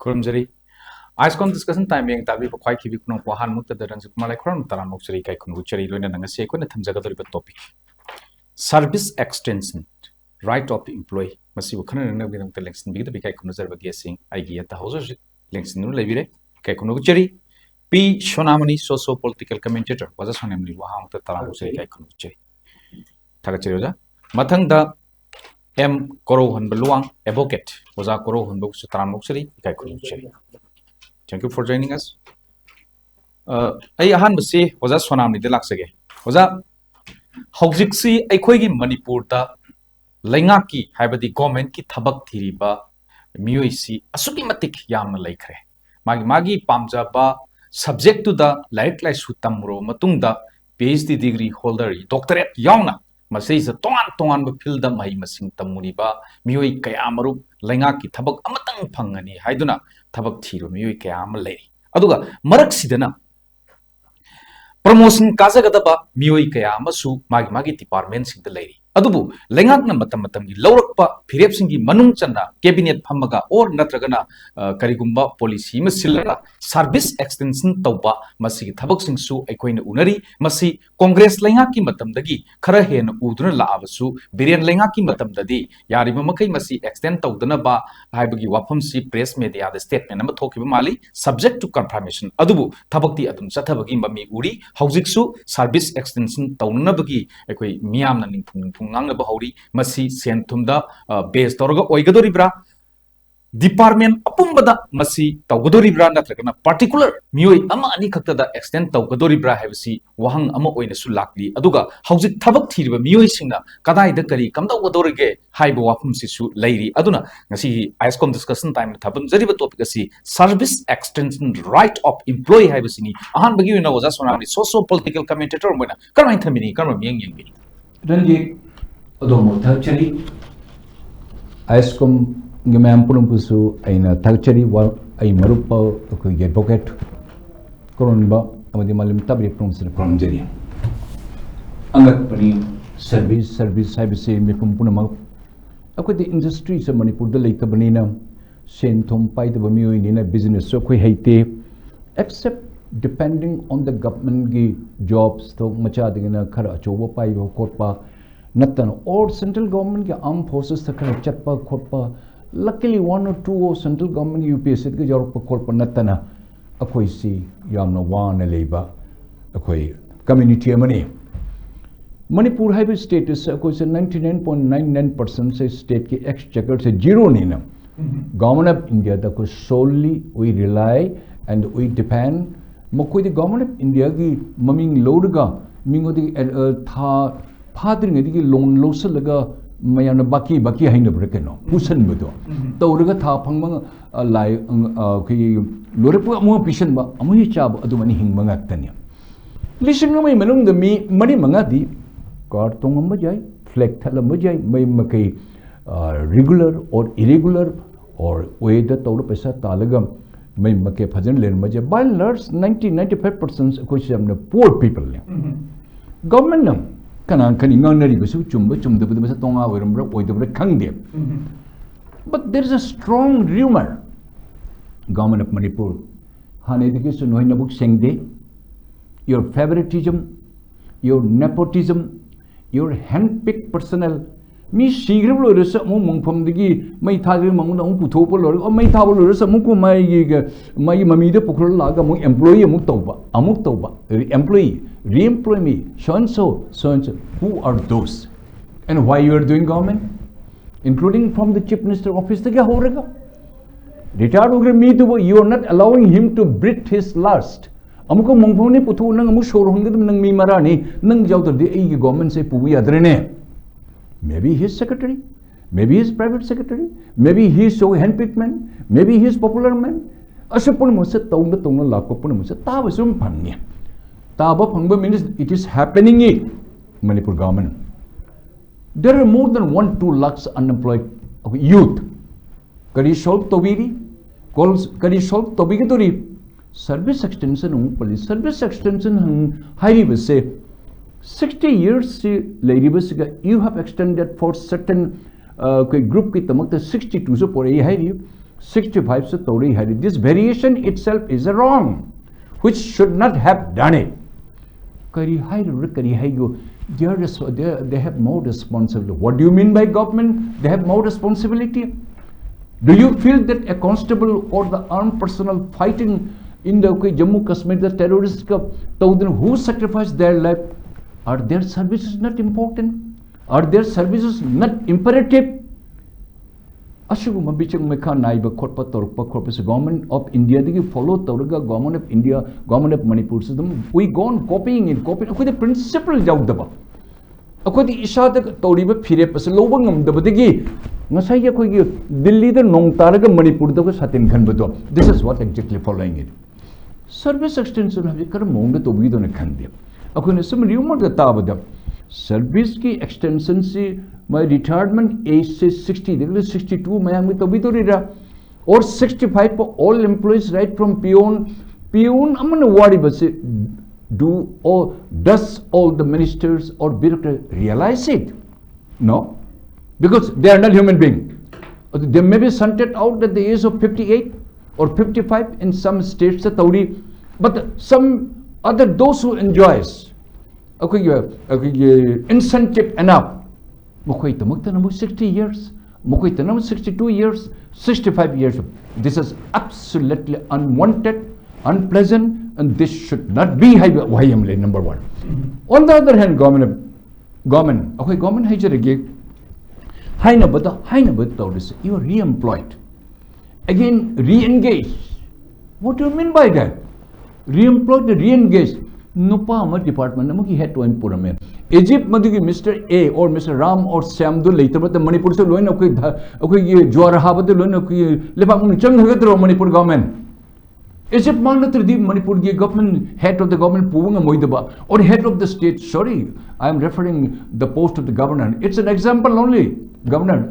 Kurumjari. ISCOM discussion time yang tabi pa kwai kibi kunong pahan mukta daran sa kumalay kuram taran muksari kay kunguchari lo na nangasi ko na thamjagadori pa topic. Service extension, right of employee. Masi wakana na nabigam ta lengsin bigita bi kay kunuzar ba guessing ay giyata hausa lengsin nu labire kay kunguchari. P. Shonamani, socio-political commentator, was a sonamly wahang ta taran muksari kay kunguchari. Tagachari oja. Mathang da M. Korohan Beluang, advocate, was a Korohan books taran muksari kay kunguchari. Thank you for joining us. I han basi was a sonamni de laksage. Was a Haujiksi Equigi Manipur da Langaki, Habadi government ki tabak tiriba, Muisi, Asukimatic Yam Lakre. Magi Pamja ba subject to the light like Sutamuro, Matunda, PhD degree holder, doctorate Yona, Masay a Tongan Pilda Mahimasing Tamuniba, Mui Kayamaru, Langaki, Tabak Amatang Pangani, Haiduna. Tabak Tiro, Mui Kayam lady. Aduga, Maraksidana promotion Kazagadaba, Mui Kayamasu, Magi departments in the lady. Adubu, Langakna Matamatangi, Laurakpa, Pirepsingi, Manungchana, Cabinet Pamaga, or Natragana, Karigumba, Policy, Masilla, Service Extension Tauba, Masi Tabaksing Su, Equine Unari, Masi, Congress Langaki Matamdagi, Karahen Uduna Lavasu, Birian Langaki Matamdadi, Yarimaki Masi extend Taudanaba, Hibagi Wapamsi, press media, the statement, number Toki Mali, subject to confirmation. Adubu, Tabakti Adum Satabagi Mami Uri, Hauziksu, Service Extension Taunabagi, Equi Miam Ngang Bahori, Masi, Sentumda, based Torga, Oigadoribra, Department Apumbada, Masi, Taugadoribra, Natragana, particular Mui Ama Anikata, the extent Taugadoribra have see Wahang Ama Oina Sulakli, Aduga, how's it Tabak Tirba, Mui Sina, Kadai the Kari, Kamda Wadorige, Haibo Wapum Sisu, Lady, Aduna, Nasi, ISCOM discussion time, Tabum, Zeriba topic, service extension right of employee Habasini, Ahan Bagina was as one of the social political commentator, when a current termini, current young. Ranji, Odomo, Thakchari, ISCOM. Ngam Pulumpusu, Aina Talchari, a Marupa, a advocate, Koronba, Amadimalim Tabri from Jeri. Angapani, service, Ibisi, Mipumpunama. Ako the industries of Manipur, the Lake Banina, Saint Tom Pai the Bamu in a business, so que hate, except depending on the government jobs, to Machadina, Karachowa Pai, Korpa, Natan, or central government armed forces, the Karachapa, Korpa. Luckily, one or two central government UPS ke jorpa korpa natana akoi si yamna wan leba akoi community amani Manipur high status akoi se 99.99% se state ke exchequer se zero nina government of India da ko solely we rely and we depend mokoi the government of India ki maming loadga mingo di tha phadring edi loan losalaga Mayana Baki Haina Brekeno, Pusan Budo. Tauraga Tapang Lai Lurapu Amu Pishan, Amui Chab, Adumani Hing Mangatania. Listen to me, Manung the me, Mani Mangati, Kartong Majai, Fleck Talamajai, May Makai, regular or irregular, or way that Taurapesa Talagam, May Make Pajan Len Majai. By and large, 95% of the poor people. Government. But there is a strong rumor. Government of Manipur, your favoritism, your nepotism, your hand-picked personnel. Me secretly resa mong from the may tell mong putopol or may towel resa muku my mamida pukul laga mong employee amuktoba employee re-employ me so and so. Who are those and why you are doing government, including from the chief minister office the gahorega retired over me to you are not allowing him to breathe his last. Amuko mong phone putu nang amushor hongdam nang mi marani nang jautar the government say puwi adrene. Maybe his secretary, maybe his private secretary, maybe he is so handpicked man, maybe he is popular man. Asapun musa taunga lakopun musa tabasum panya. Taba pangba means it is happening in Manipur government. There are more than 1-2 lakhs unemployed youth. Kari solve tobiri, kari solve tobigatori. Service extension police service extension high was say 60 years lady you have extended for certain group ki tamak 62 so por hai 65 se tori hari. This variation itself is wrong, which should not have done it. Kari hai kari hai go. They have more responsibility. What do you mean by government? They have more responsibility. Do you feel that a constable or the armed personnel fighting in the Jammu Kashmir, the terrorists, who sacrificed their life, are their services not important? Are their services not imperative? Ashuguma bichang mekha naiba khotpa torpa khotpa government of India digi follow toraga government of India, government of Manipur system. We go on copying. Akoi the principle jaudaba. Akoi the ishada toriba phire pas loba ngamdaba digi ngasai akoi gi Delhi da nong taraga Manipur da satin khanbado. This is what exactly following it. Service extension have kar mong da tobi do ne khande. Akoi ne some rumor da tabada. Service ki extension se my retirement age से 60 देखो 62 मैं हमें तो भी तो रहा और 65 for all employees right from peon अमन वाड़ी बस does all the ministers or bureaucrats realize it? No, because they are not human beings. They may be shunted out at the age of 58 or 55 in some states but some other those who enjoys incentive enough. Mukoi tamakta 60 years, Mukoi 62 years, 65 years. This is absolutely unwanted, unpleasant, and this should not be number one. On the other hand, government, okay, government hajaragi, you are re-employed. Again, re-engaged. What do you mean by that? Re-employed, re-engaged. Nupa ama department namuki head to impurame. Egypt madigi Mr. A or Mr. Ram or Sam do later but the Manipur so loin okay Jwar Habad loin okay Lepak Chang Hagatro Manipur government. Egypt Manatri Manipur government head of the government Puvanga Moidaba or head of the state. Sorry, I am referring the post of the governor. It's an example only. Governor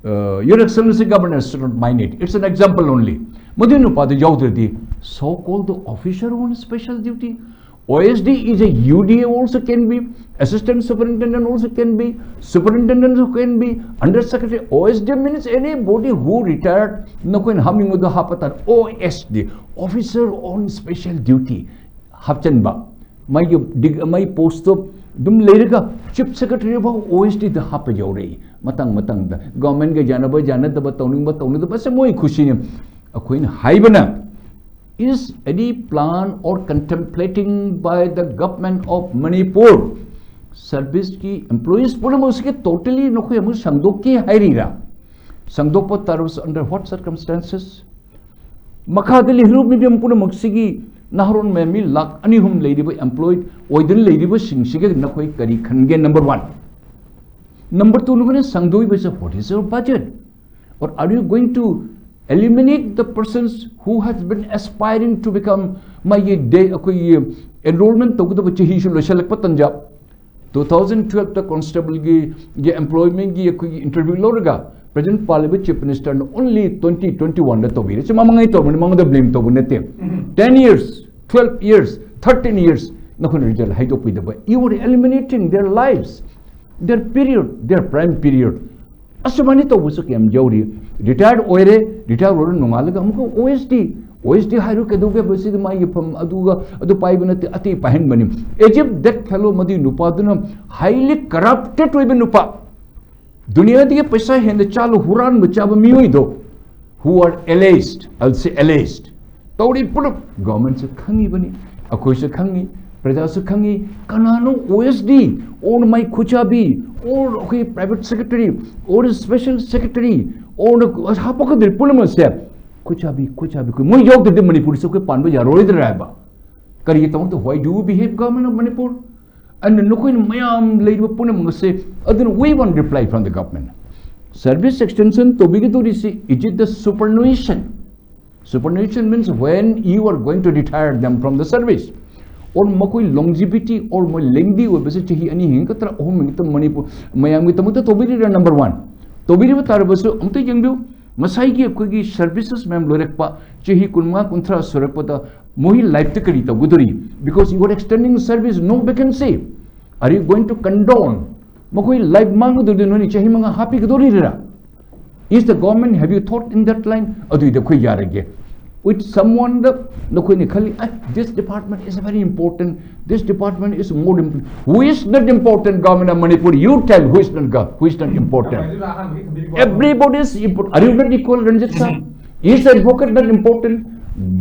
Your Excellency Governor should not mind it. It's an example only. Madinu Pada Yaudredi, so-called officer on special duty. OSD is a UDA also can be, assistant superintendent also can be, superintendent also can be, undersecretary. OSD means anybody who retired, no coin humming with the hapatar. OSD, officer on special duty. Hapchanba. My post of Dum Lerika, chief secretary of OSD the Hapa Yore. Matang the government Janaba Janata Toning Batoni the Basamoi Kushinim. A queen Haibana. Is any plan or contemplating by the government of Manipur service ki employees pura muske totally no koy mus sangdok ki hairira sangdok pa tarus under what circumstances makhadali hiru medium pura muksigi naharon memi lak ani hum lady by employed oidin lady by singsige na koy kari khange number 1 number 2 no sangdoi by what is your budget or are you going to eliminate the persons who has been aspiring to become my day enrollment to he should select Patanjab 2012 the constable employment interview lorga present parliament chief minister only 2021 the tobi it's mamanga to the blame to 10 years 12 years 13 years you are eliminating their lives their period their prime period Asumani to Wusuk Jori, retired Oire, retired Nongalaga, OSD Haru Kaduga, Basidamai from Aduga, Adupaibana Ati Pahenmanim. Egypt, that fellow Madi Nupadunum, highly corrupted to even Nupa. Dunia de Pesa and the Chalu Huran Muchaba Muido, who are alleged, I'll say alleged. Tori put up governments of Kangi Bani, Akosa Kangi, Predasa Kangi, Kanano, OSD, or my Kuchabi. Or okay, private secretary, or a special secretary, or Hapaka del Pulamas step. Kuchabi, Moy Yok the Manipur, so Pandu Yaroi the Raba. Kariyatam, why do you behave, government of Manipur? And the Nukuin Mayam lady Punam must say, other way one reply from the government. Service extension to Bigaturi, is it the superannuation? Superannuation means when you are going to retire them from the service. Or Makoi longevity or more lengthy or visit he any hinkatra home Manipur Mayamitamuta Tobiri number 1. Tobiri Tarabasu Umta Yangu Masai Kugi services mem Lorekpa Chehi Kulma Kuntra Surapata Mohi life Takarita Guduri because you are extending service no vacancy. Are you going to condone Makoi life Mangu Dunoni Chehimanga happy Gudurira? Is the government, have you thought in that line? With someone, this department is very important. This department is more important. Who is not important, government of Manipur? You tell who is not important. Everybody is important. Are you not equal, Ranjit sir? Is the advocate not important?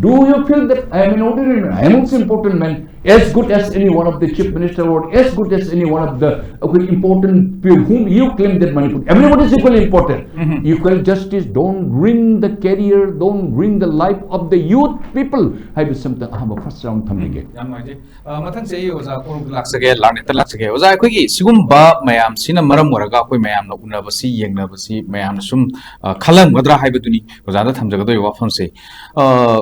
Do you feel that I am an ordinary man? I am also important man, as good as any one of the chief minister or as good as any one of the important people whom you claim that Manipur. Everybody is equally important. Equal justice, don't ruin the career, don't ruin the life of the youth people. I will something I have a first round from again. Matang say oza ko laksage larne ta laksage oza ko gi sigum ba mayam sina maram moraga ko mayam na una basi yengna basi mayam sum khalang madra haibaduni oza da thamjaga do wafam se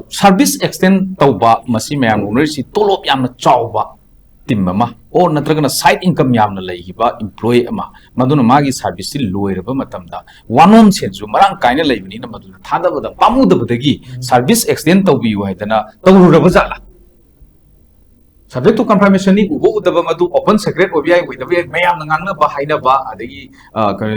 service extend tauba masi mayam university tolop yamna chawba timma or natragana side income yamna leiba employee ama maduna magi service si loiraba matamda wanom sensu marang kaina leibini na maduna thada bada pamu da badagi service extend taubi haidana tawruraba jala subject to confirmation ni ubo udaba madu open secret obi with the mayam ngangna ba haina ba adagi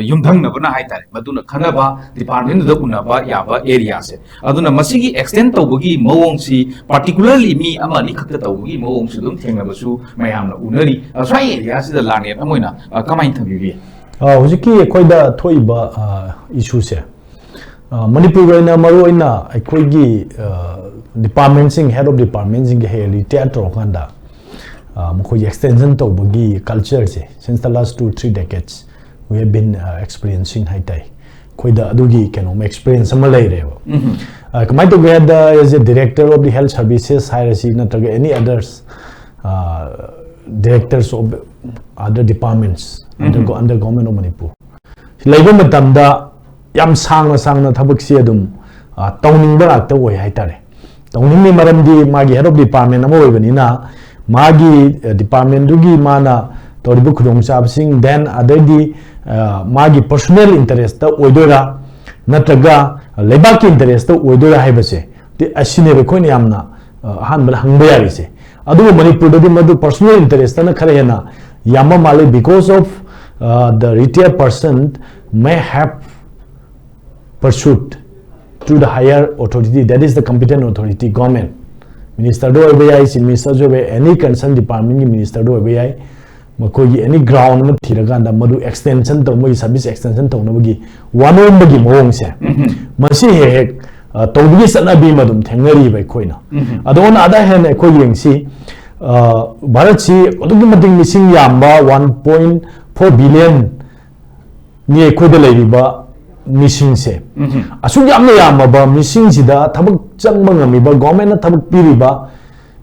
yumdang na bana haitare maduna khana ba department da kuna ba ya ba area se aduna masigi extend tawbugi mawong si particularly mi amani khakta tawbugi mawong su dum thengna basu mayam na unari sai area si da lane amoina kamai thambi hujiki koida thoiba issue se manipur na maru ina koigi department sing head of department sing he retired to kanda extension to bagi culture se since the last 2-3 decades we have been experiencing haitai koida adugi keno experience amalai rewa kamai to get as a director of the health services hierarchy nataga any others directors of other departments under government of Manipur laiba matamda yam sangna thabak si adum tawning ba ta oi haitare tawning ni maramdi magi head of department amo oibani na magi department dugi mana toribu khudong sab sing then adadi magi personal interest ta oidora nataga lebak interest ta oidora haibase ti asine be khoni amna han bal hangba yari se adu Manipur dadi madu personal interest na khare na yamma male because of the retired person may have pursued to the higher authority, that is the competent authority, government. Minister do ABI, Minister do any concerned department, Minister do ABI, Makogi any ground Tiraganda Madu extension to Mogi service extension to Nogi, one on Bagi Mongse. Masi Hek, Togi Sanabi Madum, Tangari by Koina. On the other hand, a Kogi see Barachi, automatic missing Yamba 1.4 billion near Kodalaiba. Missing se asu yamna yama ba missing sida thabak changba ngami ba government na thabak piriba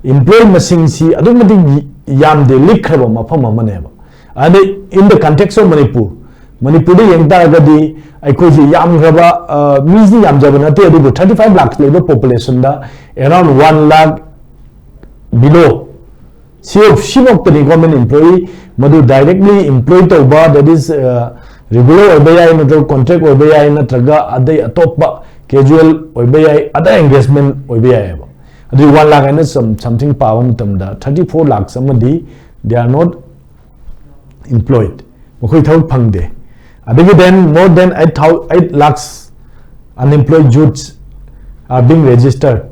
employee missing si adumadi yam de likhaba mafam amane ba and in the context of Manipur de yengta agadi aikoji yam graba mizi yam jabana te adu 35 lakhs labor population da around 1 lakh below shibok the government employee madu directly employed to ba that is regular OBI na contract OBI na traga adai atop casual OBI other engagement OBI ba adi 1 lakh and something pawam tamda 34 lakhs samadi they are not employed mokoi thau phangde adigi then more than 8 lakhs unemployed youths are being registered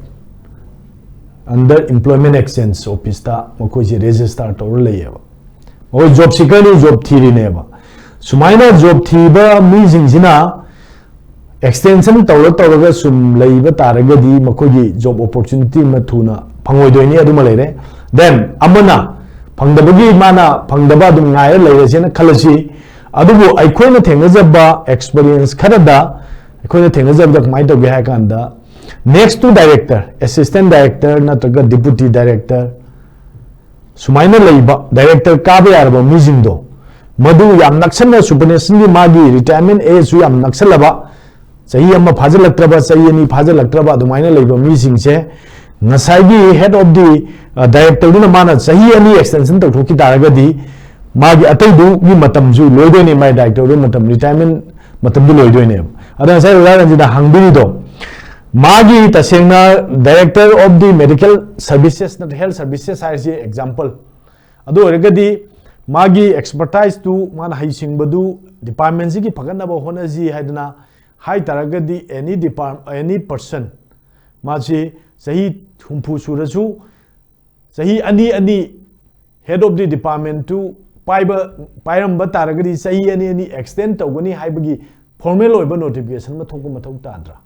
under employment exchange office ta mokoi je register to leyeba o job seeker ni job theory ne ba Sumaina job thiba meeting zina extension tawra sum leiba taragadi makogi job opportunity mathuna phangoidoi aduma leire then amana phangdabagi mana phangdaba dum ngai leire sena khalasi adubu aikhoina thengajaba experience kharada aikhoina thengajaba mai to ge kanda next to director assistant director nataga deputy director sumaina leiba director kabe yarba meeting do Madu yam naksana superannuation magi retirement age su yam naksalaba sahi amma phajalakraba sahi ani phajalakraba adumaina leiba mi singse ngasai head of the director duna mana sahi ani extension to thoki taragadi magi atai du gi matam ju loidoi ne mai director du matam retirement matam du loidoi ne ada sai udaharan jida hangbiri do magi tasengna director of the medical services not health services as example adu oragadi magi expertise to man haising badu department gi phagana ba honaji haidna hai taragadi any department any person machi sahi humpu surasu sahi ani head of the department to pairam ba taragadi sahi ani extend tawgani haibagi formal oiba notification ma thokku mathau tadra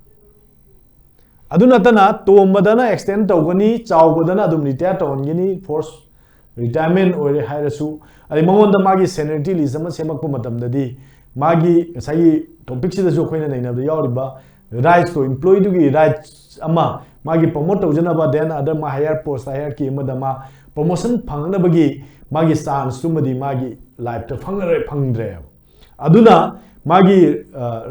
aduna tana tombadana extend tawgani chawbadana adum retire tawngini force retirement or hairasu adi mangonda magi seniority list ama semakpa matamdadi magi sai topic sida jo khoina naina da yawriba rights to employee du gi rights ama magi promote tawjana ba then other ma higher post higher ki ma da ma promotion phangna bagi magi chance sumadi magi life to phangdre aduna magi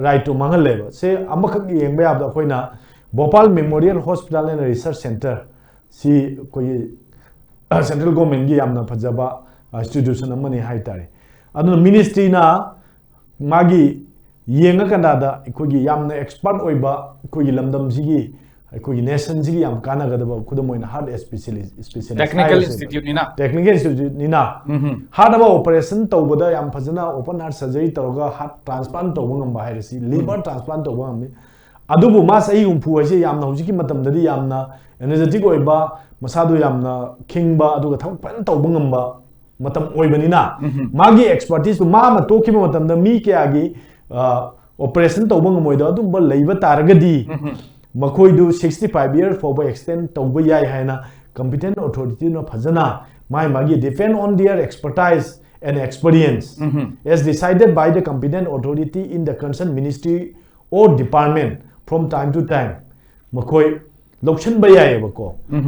right to mangal leba se amakak yengba yab da khoina Bhopal Memorial Hospital and Research Center si koi central government gi yamna phajaba institution amani hai tare aduna ministry na magi yenga kanda da kogi yamna expert oiba kogi lamdam sigi kogi nation sigi yam kana ga da kudamoina heart specialist technical institute nina heart aba operation tawbada yam phajana open heart surgery tawga heart transplant tawba ngam ba hairasi liver transplant tawba ngam adubu ma sai umpu ase yamna hujiki matam dadi yamna energetic oiba masado yamna kingba aduga thak pan tawba ngamba matam oibanina magi expertise ma toki matam da mi kya gi operation tawba ngamoida adumba leiba taragadi makoidu 65 years for extend tawba yai haina competent authority no phajana magi depend on their expertise and experience as decided by the competent authority in the concerned ministry or department from time to time makoi lokshan bayai bako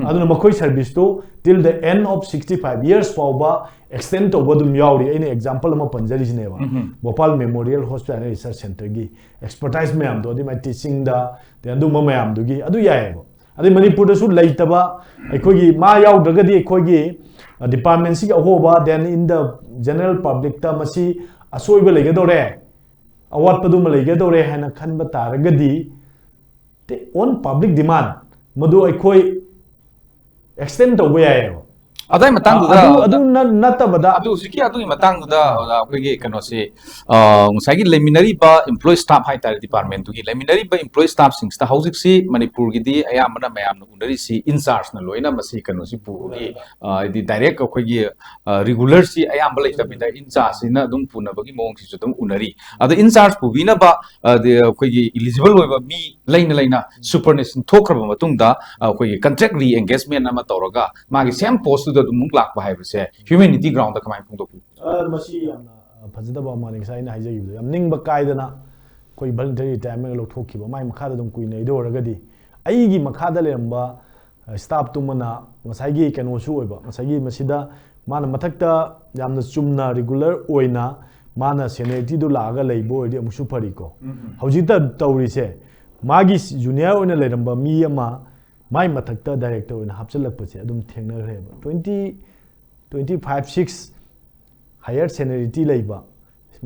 aduna makoi service to till the end of 65 years fawba extend to bodum yauri any example ama panjari jineba Bhopal Memorial Hospital and Research Center gi expertise mayam do my teaching da the adu mayam do gi adu yai bo adi Manipur da su laitaba aikoi gi ma yaw dagadi aikoi gi department si ahoba then in the general public ta masi asoiba legadore awat padum legadore hana khanba taragadi on public demand madu aikoi extend to way adai matang adu natabada adu siki adu matang da akogi kano se sagi leminary ba employee staff hai tar department tu gi leminary ba employee staff sing sta housing si Manipur gi di ayamana mayam unari si in charge na loina masi kano si pu gi di direct akogi regular si ayam balai ta bida in charge na dum puna bagi mong si chutum unari adu in charge pu bina ba de akogi eligible oi ba mi laina superannuation thokraba matung da akogi contract re engagement na ma tawraga magi same post the mung lak ba haibse humanity ground da kamai phung doku masi yamna phajadaba mani sai na haije yu yam ning ba kaidana koi voluntary retirement lo thokki ba mai makha da dum kui nei do ragadi ai gi makha da lemba staff tu mana masai gi kanu su oiba masai gi masida mana mathakta yamna chumna regular oina mana seniority do laga leibo odi amusu phari ko hojita tawri se magi junior oina leramba mi ama mai mathakta director oina hapchalak pase adum thengna reba 25 6 higher seniority leiba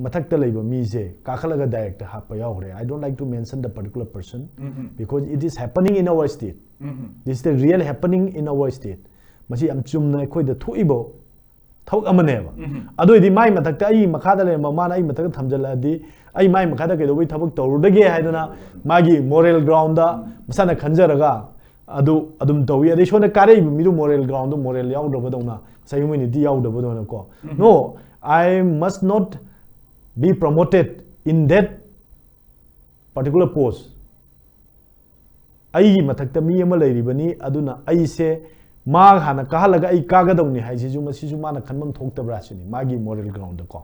mathakta leiba mi se kakhalaga director hapa yawre I don't like to mention the particular person because it is happening in our state this is the real happening in our state masi am chumna khoi da thuibo thok amaneba adoidi mai mathakta ai makhada le mama ai mathakta thamjala di ai mai makhada ke doi thabak tawrudage haidana magi moral ground da masana khanjaraga adum tawi ade shona kare miru moral ground moral yaw do badona sai humanity yaw do badona ko no I must not be promoted in that particular post ai mathakta mi ama leiribani aduna ai se ma hana kahalaga ai kagadawni haisi ju masi ju mana khanbam thoktabra sini magi moral ground ko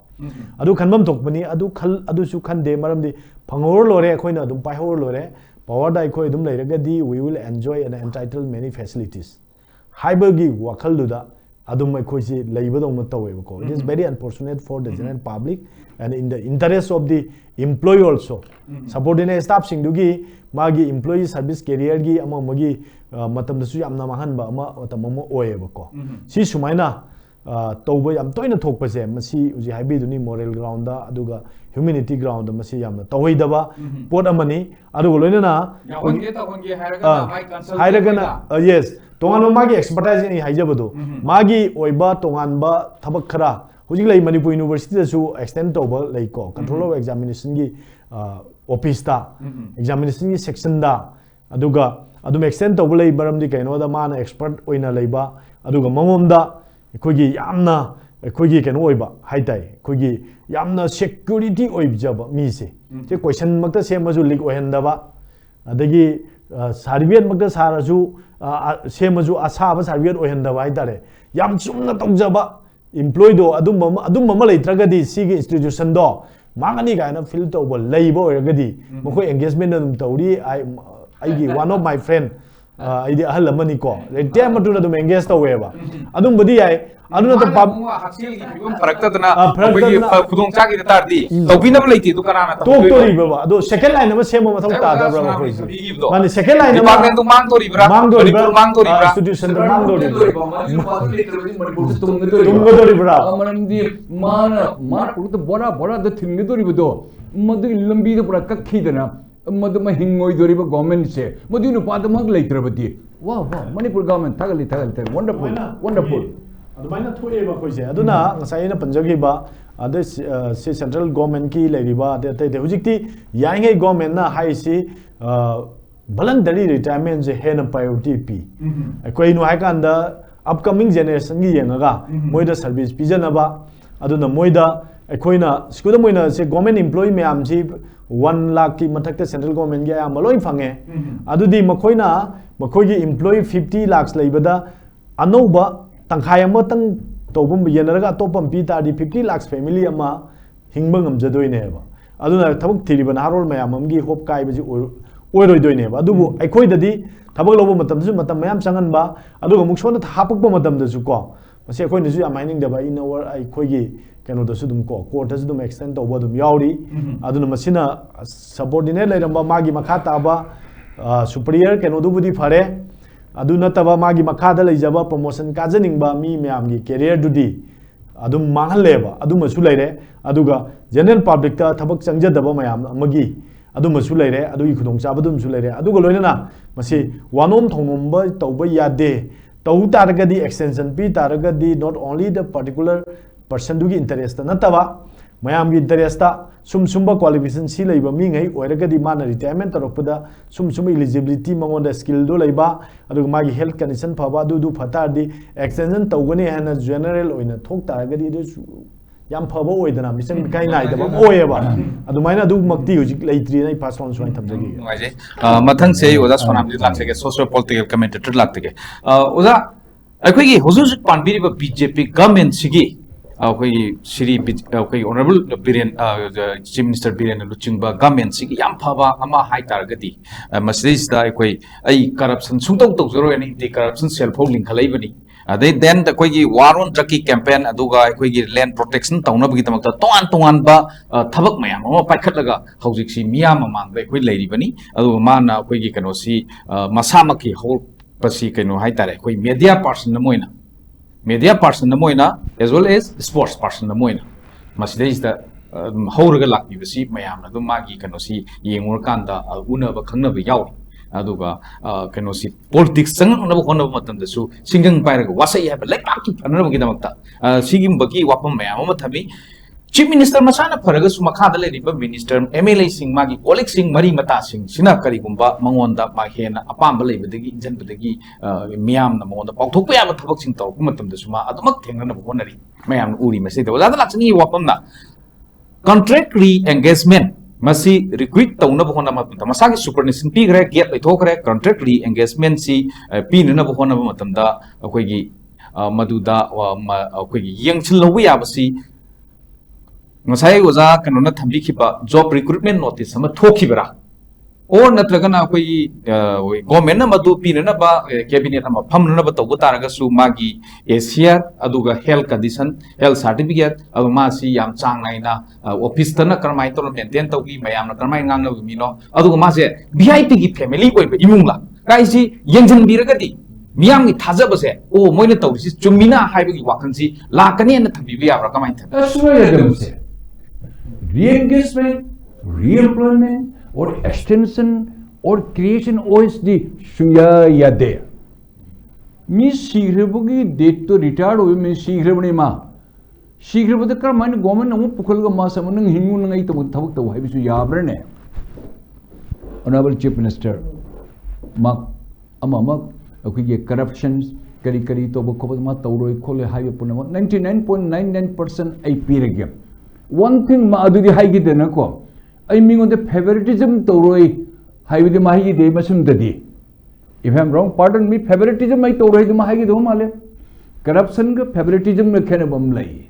adu khanbam thokbani adu su khande maramdi phangor lore khoina adum paihor lore power da khoi dum leiragadi we will enjoy and entitle many facilities haibagi wakhal duda adum khoi si leibadong tawe ko it is very unfortunate for the general public and in the interest of the employee also subordinate staff sing dugi magi employee service career gi ama magi matam da su yamna mahan ba ama matam mo oye ko si sumaina tawba yam toina thokpase masi uji haibi duni moral ground da aduga humanity ground da masi yamna tawaidaba pot amani aduga loina hairagana yes tongan magi expertise ni haijabado magi oiba tongan ba thabak khara hujik lai Manipur University da su extend tawba lai ko control of examination gi office ta examination ki section da aduga adum extend tawba lei baram di kaino da mana expert oina leiba aduga mangom da ekhoi yamna ekhoi kaino oiba haitai ekhoi yamna security oibjaba mi se je question makta semaju leak ohendaba adagi सर्वियत mug सारसु सेमजु असाब सर्वियत ओहन्दबा हाइतारे yam Chumna तौजबा employ दो अदुम लेत्रगदी सिगी institution दो मांगनी गायना fill तौब लेबो ओरगदी मखो engagement दम तौरी I one of my friend आइदि अहल मनी को रेटे मटुना दम एंगेज तौवेबा अदुम बदी याय अदुना तो पाप हक्सिल की फिवम फरकतना अबगी खुदोंग चागी तारदी तौबिना लेति दुकाना तो तोरिबा अदो सेकंड लाइन में सेम मथौ तादब्रा खोइसि माने सेकंड लाइन में डिपार्टमेंट मांग तोरिब्रा मांग तोरिब्रा इंस्टीट्यूशन मांग तोरिब्रा मरमदी मान पुरत बोरा बोरा द थिंगदोरिबदो मदु लंबी द पुरा कखिदना मदु म हिंगोइदोरिबा गवर्नमेंट से मदु नुपाद मग लेत्रबदी वाह वाह मणिपुर गवर्नमेंट थगली वंडरफुल वंडरफुल अदुमाइना थोएबा खोइसे अदुना ngsaina panjagiba ade se central government ki leiriba ate de hujikti yaingai government na haisi voluntary retirement je hena priority pi koi no haikanda upcoming generation gi yengaga moida service pijanaba aduna moida akoina school moina se government employee myam ji 1 lakh ki mathakta central government gi am loi phange adudi makoina makogi employee 50 lakhs leibada anouba tangkhai ama tang tobum yenaraga topam pi tadi 50 lakhs family ama hingba ngamjadoine ba aduna thabuk thiriba narol mayam amgi hope kai baji oiroi doine ba adubu aikoi dadi thabuk lobo matam su matam mayam sangan ba aduga muksona thapukpa matam da su ko mase akoi ni su am mining da ba in our aikoi gi kano da su dum ko court da su dum extend to ba dum yauri aduna masina subordinate leiramba magi makha ta ba superior kano du budi phare adu nataba magi makhada leijaba promotion kajaningba mi myamgi career dudi adum manghalleba aduma su leire aduga general public ta thabak changjadaba mayam amagi aduma su leire adugi khudong chabadum su leire aduga loinana masi wanom thongomba tauba yade tau taragadi extension pi taragadi not only the particular person dugi interest nataba mayam gi interest ta sumba qualification si leiba mi ngai oiragadi mana retirement tarokpada sum eligibility mangonda skill do leiba aduga magi health condition phaba du phatardi extension tawgani hana general oina thok taragadi du yam phaba oidana mission kai nai da oeba adumaina du makti hujik leitri nai pass on soin thamjagi ngaje mathang se oda sonam di lakse ke socio political commentator lakte ke oda akoi gi huzur panbiri ba BJP government sigi akoi Shri akoi honorable Biren Chief Minister Biren Luchingba government sigi yam phaba ama hai targati masris da akoi ai corruption sungtong tawjaro ani the corruption self holding khalai bani they then the koi gi war on trucking campaign aduga koi gi land protection tauna bagi tamakta ton ba thabak mayam ama paikhatlaga hojik si miyam amang dai koi leiri bani adu mana koi gi kano si masamaki whole pasi kaino hai tare koi media person na moina as well as sports person na moina masida is the horaga lakni basi mayam na magi kano si yengor kanda una ba khangna ba yaw aduga kano si politics sangan na ba hona matam da su singang pairaga wasai ha ba like ki panna ba gi damakta sigim bagi wapam mayam ma thami Chief Minister masana pharaga su makha da leriba minister MLA sing magi colleague sing mari mata sing sina kari gumba mangonda ma hena apam ba leibadagi injan badagi miyam na mangonda pauthok ya ba thabak sing taw matam da suma adumak thengna na bonari mayam uri mase da wala lakchani wapam na contract re-engagement masi recruit tawna ba hona matam masagi superannuation pi gre get lai thokre contract re-engagement si pi na ba hona matam da akoi gi maduda akoi gi yengchil lo ya ba si ngasai oza kanona thambi khiba job recruitment notice ama thokibra or natragana koi government na madu pinana ba cabinet ama phamna ba taw taraga su magi ACR aduga health condition health certificate adu ma si yam chang nai na office tana karmai to maintain taw gi mayam na karmai ngang na mi no aduga ma se VIP gi family koi imung la kai si yengjin biragadi miyam gi thaja ba se o moina taw si chumina haiba gi wakhan si la kani na thabi bi abra kamai tha aswaya se re-engagement, re-employment, or extension, or creation OSD suya yade. Mi sigrabugi date to retire over me sigrabani ma. Sigrabada kar mine government namu pukul ga ma samanang hingu nangai to thabak to hai bisu yabrane. Honorable Chief Minister, mak amamak okay corruptions kari kari to bokobot ma tauroi khole haibe punama 99.99% ai pirege. One thing ma adudi haigi dena ko ai mingon the favoritism tauroi haibe de mahi de masum dadi. If I am wrong, pardon me, favoritism ai tauroi de mahi do male. Corruption ka favoritism na khane bamlai.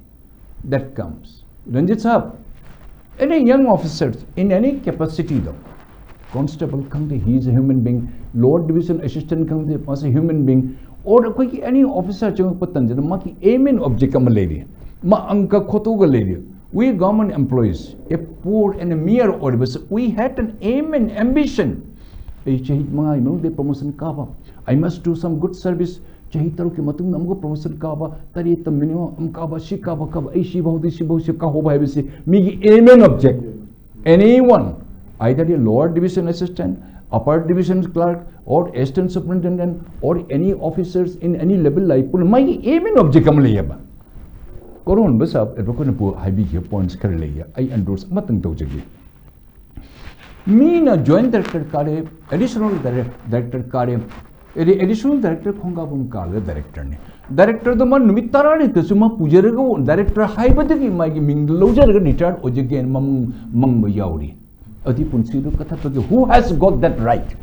That comes. Ranjit Sahab, any young officers in any capacity though, constable kangde, he is a human being, Lord Division Assistant kangde, was a human being, or any officer chung patanjana maki aim and object am lady. Ma anka khotuga lady. We government employees, a poor and a mere orbis, we had an aim and ambition. The promotion kaba. I must do some good service. Chahitaru ke matung namgo promotion kaba. Tari the minimum kaba shi kaba kaba. Ai shi bahudi shi bahudi shi kahoba hebisi. Migi aim and object. Anyone, either a lower division assistant, upper division clerk, or assistant superintendent, or any officers in any level like pul. My aim and object kamaliyaba. Koron basab advocate po high points karaleya. I endorse matang tojagi. Mean a joint director kare, additional director kare, additional director khongabum kare director ne. Director the man numitara to suma pujarago, director high badagi magi ming loja retired ojagi and mang yauri. Adipun sidu kata who has got that right?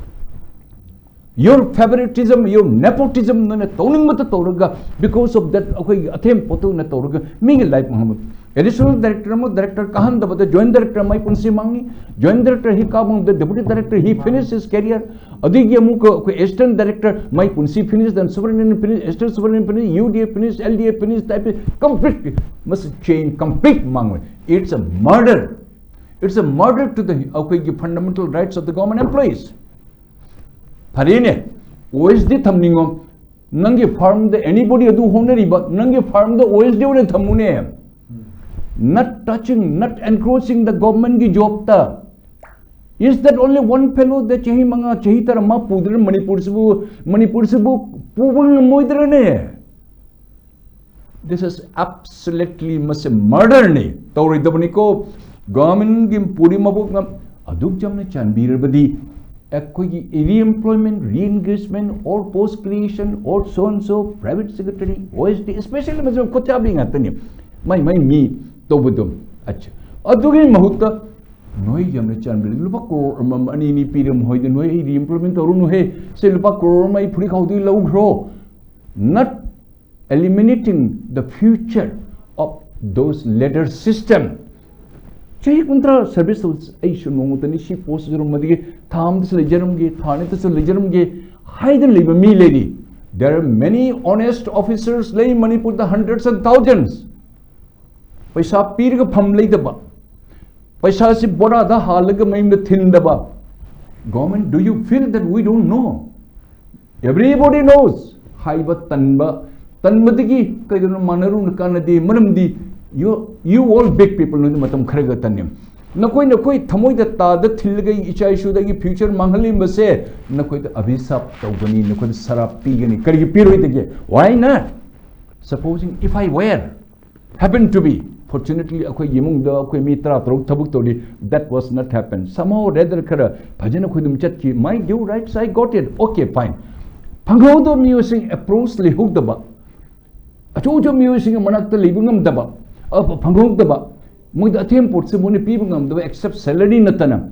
Your favoritism, your nepotism, na toning mata toraga because of that okay attempt poto na toraga ming life Muhammad. Additional director mo director kahan da bata joint director mai punsi mangi joint director he kabung the deputy director he finished his career adigya mu ko assistant director mai punsi finished then superintendent finished assistant superintendent finished UDA finished LDA finished type complete must change complete mangi. It's a murder. It's a murder to the okay fundamental rights of the government employees. Parine, OSD thamningom, nangi farm the anybody adu honeri but nangi farm the OSD ore thamune. Not touching, not encroaching the government ki job ta. Is that only one fellow that chahi manga chahi tara ma pudre Manipur sibu pubul moidre ne. This is absolutely must murder ne. Tauri dabani ko government ki puri mabuk ngam aduk jamne chanbir badi. Re-employment, re-engagement, or post-creation, or so-and-so, private secretary, OSD, especially when I'm being at the my me, Tobudum. Adugi Mahuta, no, Yam Chandler, Lupaco, Mamani, Pirum, Hoy, the re-employment or Unuhe, say Lupaco, my pretty how do you low grow? Not eliminating the future of those letter system. Chahi kuntra service Asian Momutani, she posted on Madi, Tham this legerumge, Thane this legerumge, hide and leave me lady. There are many honest officers laying money put the hundreds and thousands. Paisa Pirga Pamlay the ba. Paisa si Bora the Halaga maim the thin the ba. Government, do you feel that we don't know? Everybody knows. Haiba Tanba, Tanmadigi, Kaidun Manarun Kanadi, Manamdi. You all big people know the matam kharega tanyam. Nakoi thamoi da ta da thilgai icha issue da ki future manghalim base nakoi da abhisap tawgani nakoi da sarap pigani kari piroi de. Why not? Supposing if I were happened to be fortunately akoi yemung da akoi mitra trok thabuk todi that was not happen. Somehow rather kara bhajana khoi dum chatki my due rights I got it. Okay fine. Phangho do music approach li huk da ba. Acho jo music manak ta libungam da ba. Phangong the ba, Mud attempt put Simone people the except salary natana.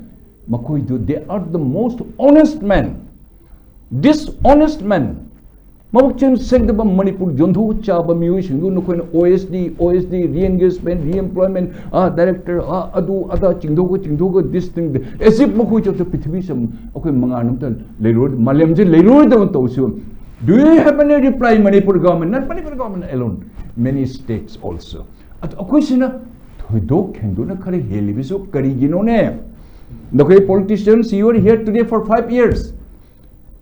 Makoi do they are the most honest men. Dishonest men. Mabukchan sent the Manipur Jondu Chaba musician, you know, OSD, re-engagement, re-employment, director, Adu, Ada, Chindogo, this thing, as if Makuch of the Pitvisam, okay, Manganum, Leroy, Malamji, Leroy, don't tell you. Do you have any reply, Manipur government? Not Manipur government alone, many states also. At a question, Dog can do not carry Helibiso, Carigino name. The politicians, you are here today for 5 years.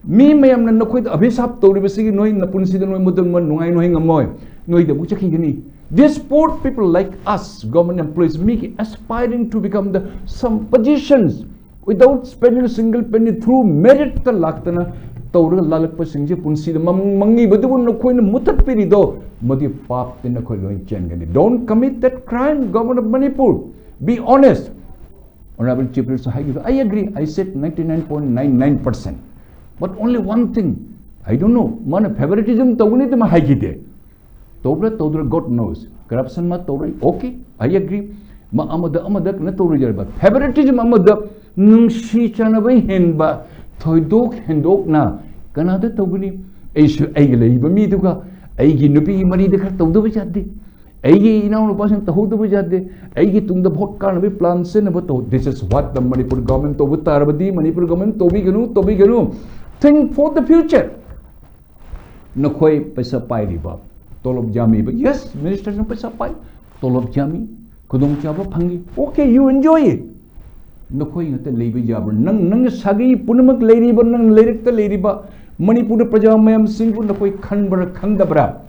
Me, may am not quite abisap to revisi, knowing the Punsi, no knowing a moy, knowing the Buchakini. These poor people like us, government employees, make aspiring to become some positions without spending a single penny through merit the Laktana. Taura lalakpa singje punsi the mangi badun no coin mutat perido modi pap in a coin changani. Don't commit that crime, government of Manipur. Be honest. Honorable Chief Minister, I agree. I said 99.99%. But only one thing, I don't know. Man, favoritism tawuni to ma haigide. Tobra God knows. Corruption ma tobra. Okay, I agree. Ma amada na tobra jarba. Favoritism amada nungshi chanabai henba. Thoidok hendok na. Kanada tawuni. Aishu aigile iba mi duga. Aigi nubi mari dekha tawdu bajadi. Aigi ina no pasan tawdu bajadi. Aigi tungda bhot karna bi plan se na bato. This is what the Manipur government to butarabadi. Manipur government tobi ganu. Think for the future. Nakhoi paisa pai riba. Tolop jami. But yes, ministers no paisa pai. Tolop jami. Kudong chaba phangi. Okay, you enjoy it. Nakhoi ngate leibi jabra. Nang sagi punamak leiriba nang leirekta leiriba. Manipur praja mayam singpu nakhoi khanbara khandabra.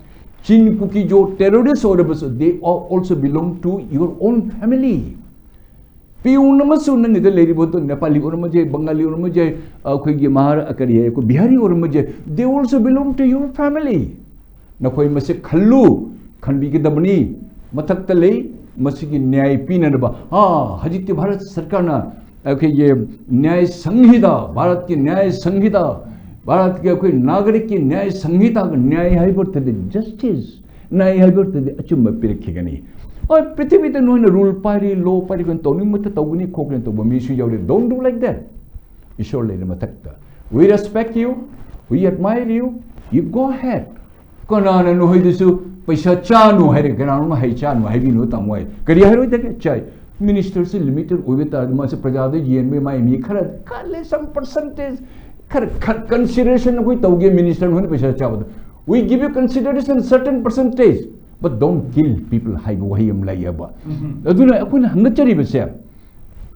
Chin kuki jo terrorists or they also belong to your own family. Piunamasu nang ida leiriba to Nepali or maje, Bengali or maje, Kuigi Mahar Akari, Bihari or maje, they also belong to your family. Nakhoi mase khallu khan bi ke dabani mathak ta lei masigi न्याय पीना नबा हजित भारत सरकार ना ये न्याय संहिता भारत की न्याय संहिता भारत के कोई नागरिक की न्याय संहिता का न्याय है पर तदे जस्टिस न्याय है पर तदे अचुम पिरखेगा नहीं और पृथ्वी ते नोइन रूल पारी लो पारी कन तो निमत तौगनी खोकने तो बमीसु जावले don't do like that ईश्वर ले मथकता we respect you we admire you go ahead कना न नो हिदसु पैसा चानु है रे कना नो है चानु है बिनो तमोय करिया है रो तके चाय मिनिस्टर से लिमिटेड ओबे तादमा से प्रजा दे जीएन में माय मी खर काले सम परसेंटेज खर कंसीडरेशन कोई तौगे मिनिस्टर होने पैसा चावद we give you consideration certain percentage but don't kill people hay wahi am lai aba aduna akuna hangachari base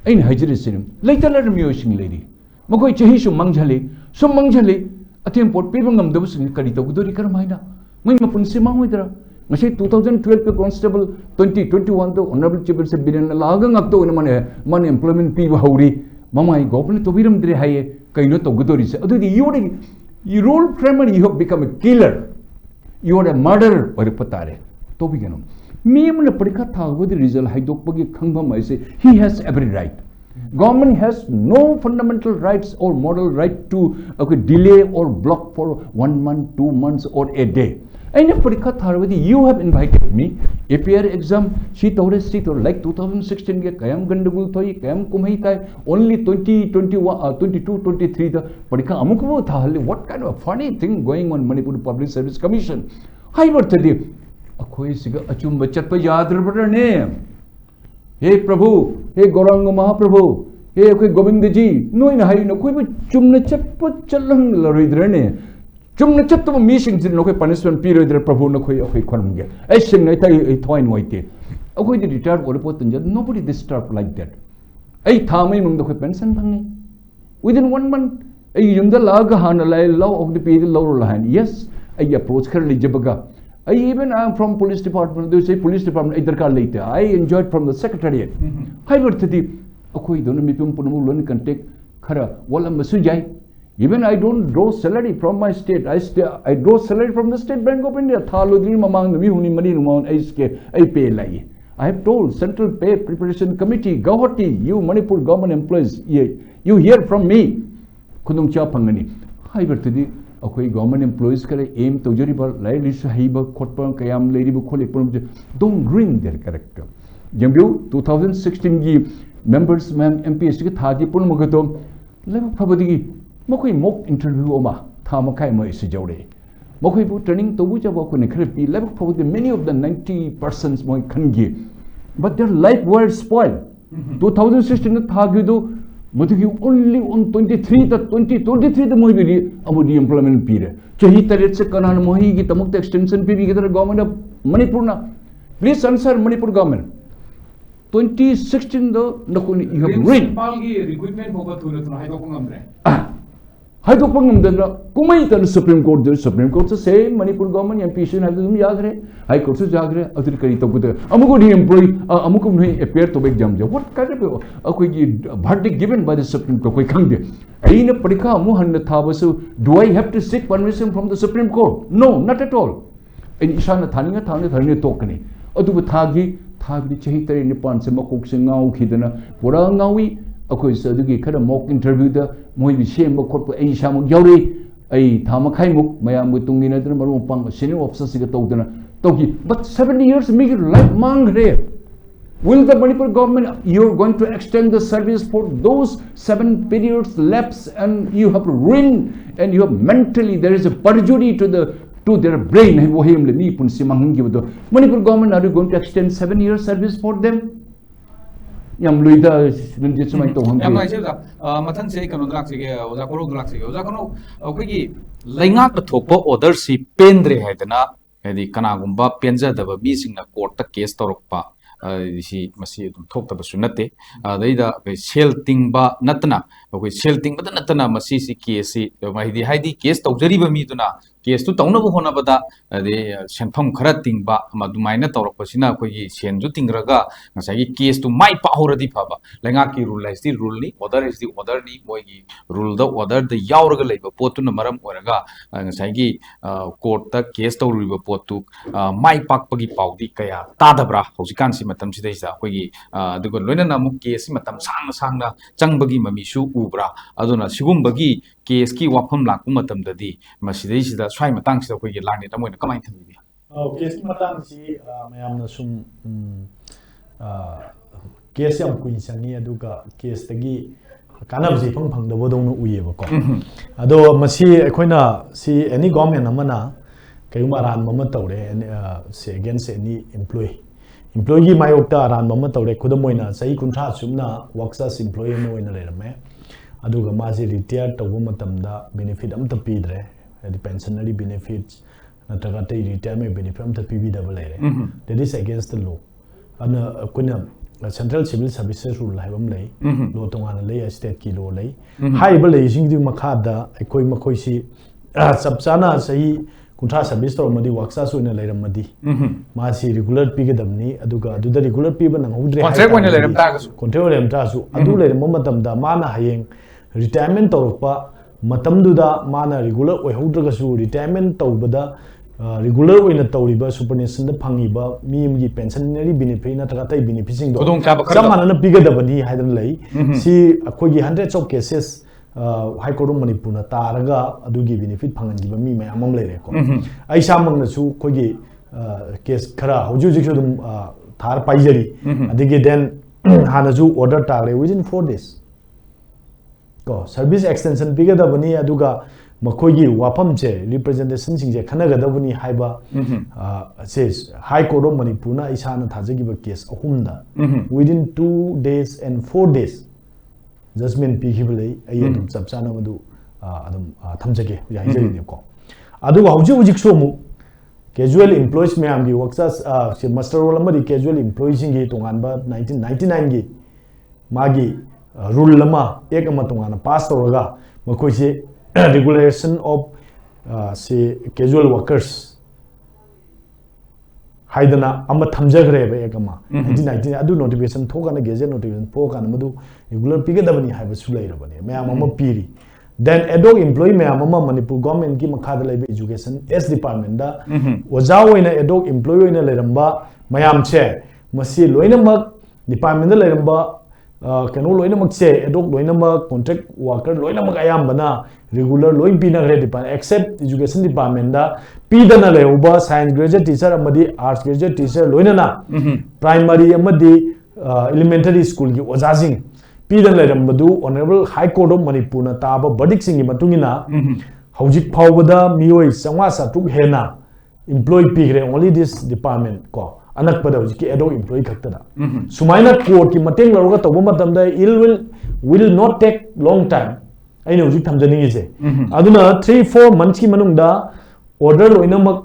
ain hajri sinim laitala ramiyo sing lady makoi chahi su mangjale athem pot pibangam dabus kari tawdori kar maina mai mapun se mahoidra ngasai 2012 pe constable 2021 to honorable chief se binan laga ngak to man employment pi hauri mamai government to biram dire haye kaino tawdori se adu you role primary you have become a killer you are a murderer or patare to bi gano mem na parikha thagod result haidok pagi khangbam aise he has every right government has no fundamental rights or moral right to delay or block for 1 month 2 months or a day and parikha tharwadi you have invited me APR exam she tore like 2016 ge kayam gandagul thoi kayam kumhai tai only 2021 22 23 the parikha amukbo thahale what kind of a funny thing going on Manipur Public Service Commission hai barthadi akhoi siga achumba chatpa yadra ne हे प्रभु हे गौरांग महाप्रभु हे कोई गोविंद जी नोइन high न कोई चुमने चप चलंग लरिद्रने चुमने चप तो मीसिंग जिन कोई punishment period प्रभु न कोई खरमगे ए सिंग नै थै थोइन वइते अखोइ दि रिटायर्ड ओर पोतन ज नोबडी डिस्टर्ब लाइक दैट ए थामै मंग कोई पेंशन फंगे विदिन 1 मंथ ए युंदा लाग हान लाई law of the period law line yes ए अप्रोच कर लिजबगा even I am from police department they say police department idarkar leite I enjoyed from the secretariat hai barthadi akoi don mi pum punamu lon contact khara wala masu jai even I don't draw salary from my state I draw salary from the State Bank of India thalo din mamang mi huni mani numaun I pay lai I have told Central Pay Preparation Committee Gauhati you Manipur government employees you hear from me khudung cha phangani hai barthadi अखोई government employees करे एम तौजरीबा लाइलिस हाइबा खोटपा कयाम लेरिबा खोलेपन डोंट रुइन देयर कैरेक्टर जंबिउ 2016 की मेंबर्स मैम एमपीएससी के थागी पुन मगतो लेब फबदिगी मखोई मॉक इंटरव्यू ओमा था मखाय म इसे जौरे मखोई बु ट्रेनिंग तबु जब को ने खरे पी लेब फबदि मेनी ऑफ द 90% मोय खनगी but their life were spoil 2016 थागी दो मधुगी only on 23 the 2023 the mohi about the employment period chahi taret se kanan mohi ki tamuk extension pe bi government of Manipur na please answer Manipur government 2016 the nakuni you have ruined principal gi recruitment hoga thuna thuna hai ko ngamre हाइदो Pangam दना कुमई तन supreme court से same Manipur government MPC ना तुम याद रहे high court से जाग रहे अदर करी तो बुद अमुको नी एम्प्लॉय अमुको नहीं अपेयर तो एग्जाम जो व्हाट काइंड ऑफ अकोई की verdict given by the supreme court कोई खंग दे अइना परीक्षा अमु हन थाबसु do I have to seek permission from the supreme court no not at all इन ईशान थानिंग तोकनी अदुब थागी चही तरे निपान से मकोक से गाँव खीदना पूरा गाँवी ꯑꯩꯈꯣꯏ ꯑꯗꯨꯒꯤ ꯈꯔ ꯃꯣꯛ ꯏꯟꯇꯔꯚ꯭ꯌꯨꯗ ꯃꯣꯏꯒꯤ ꯁꯦꯝꯕ ꯈꯣꯠꯄ ꯑꯩ ꯏꯁꯥꯃꯛ ꯌꯥꯎꯔꯤ ꯑꯩ ꯊꯥ ꯃꯈꯥꯏꯃꯨꯛ ꯃꯌꯥꯝꯒ ꯇꯨꯡꯏꯟꯅꯗꯅ ꯃꯔꯨꯞ ꯃꯄꯥꯡ ꯁꯦꯅꯤꯌꯔ ꯑꯣꯐꯤꯁꯔꯁꯤꯒ ꯇꯧꯗꯅ ꯇꯧꯈꯤ ꯕꯠ 7 years ꯃꯤꯒꯤ ꯂꯥꯏꯐ ꯃꯥꯡꯈ꯭ꯔꯦ. Will the Manipur government, you're going to extend the service for those 7 periods lapse and you have ruined and you have mentally, there is a perjury to their brain. Manipur government, are you going to extend 7 years service for them? Yang luida nunjit sumai to hang. Yang mai se mathang se kanu drak se oja koro drak se oja kanu akoi gi laingak ta thokpa order si pendre haidana hadi kana gumba penja daba mi singna court ta case torokpa si masi dum thokta basu nate daida sel tingba natna akoi sel tingba natna masi si case si mai haidi case tawjari ba mi duna case tu tawna bu hona bada ade senpham khara tingba madumaina torokpasina akoi gi senju tingraga ngasai case tu mai pa horadi phaba lenga ki rule is the rule ni order is the order ni moi gi rule the order the yauraga leiba potuna maram oraga ngasai gi court ta case tawriba potu mai pakpagi paudi kaya tadabra hausikan si matam sidaisa akoi gi adugo loina na mu case matam sangna changbagi mamisu ubra aduna sigumbagi case ki wafam lakpu matam dadi masidai sida swai matang sida akoi gi lani ta moina kamai thambi case ki matang si mayam na sum case yam kuin sangi aduga case tagi kanab ji phang da bodong no uye ba ko ado masi akoina si any government amana kayuma ran mama tawre se against any employee mayokta ran mama tawre khudamoina sai kuntha sumna workers employee no oina lerame aduga masi retire tawu matamda benefit amta pidre the pensionary benefits nataga tai retirement benefit amta pb double lere that is against the law ana kuna central civil services rule haibam lei law tongana lei state ki law lei haiba lei sing di makhada ekoi makoi si sabchana sahi kuntra service to madi worksa su ina leiram madi ma si regular pigedamni aduga aduda regular piba nang udre contract oina leiram ta su contract leiram ta su adu leiram matamda mana hayeng retirement torpa matamduda mana regular oi hodraga su retirement tawbada regular oina tawriba superannuation da phangiba miyamgi pensionary benefit na taka tai benefit sing do samana na pigadabani haidan lei si akogi hundreds of cases high court manipur na taraga adugi benefit phangangiba mi mayam am leire ko ai samang na su kogi case khara hoju jiksu dum thar paijari adigi then hanaju order tare within 4 days ko service extension pigadabani aduga makogi wapam che representation sing je khanagadabani haiba says high court of manipur na isana thajagiba case ahumda within 2 days and 4 days judgment pigible ai adum chapchana madu adum thamjage yaijari ne ko aduga hujik so mu casual employees me amgi workers master role amadi casual employees sing ge tonganba 1999 gi magi rule lama ek ama tongana pass toraga makoi se regulation of say casual workers haidana amma thamjagre ba ekama 1919 adu notification thogana gazette notification phogana madu regular pigadabani haiba su leirabani mayam amma piri then adult employee mayam amma manipur government ki makhada laiba education s department da oja oina adult employee oina leiramba mayam che masi loina mak department da leiramba kanu loina mak che adult loina mak contract worker loina mak ayam bana regular loin pina gre department except education department da pidana leuba science graduate teacher amadi arts graduate teacher loina na primary amadi elementary school gi ojajing pidana lerambadu honorable high court of manipur na taba verdict sing gi matungina hojik phawbada mioi sangwa satuk hena employee pigre only this department ko anak pada hojik adult employee khakta sumaina court ki mateng laruga toba matamda will not take long time I know you come to Nise. Aduna 3-4 months ki manungda order loina mak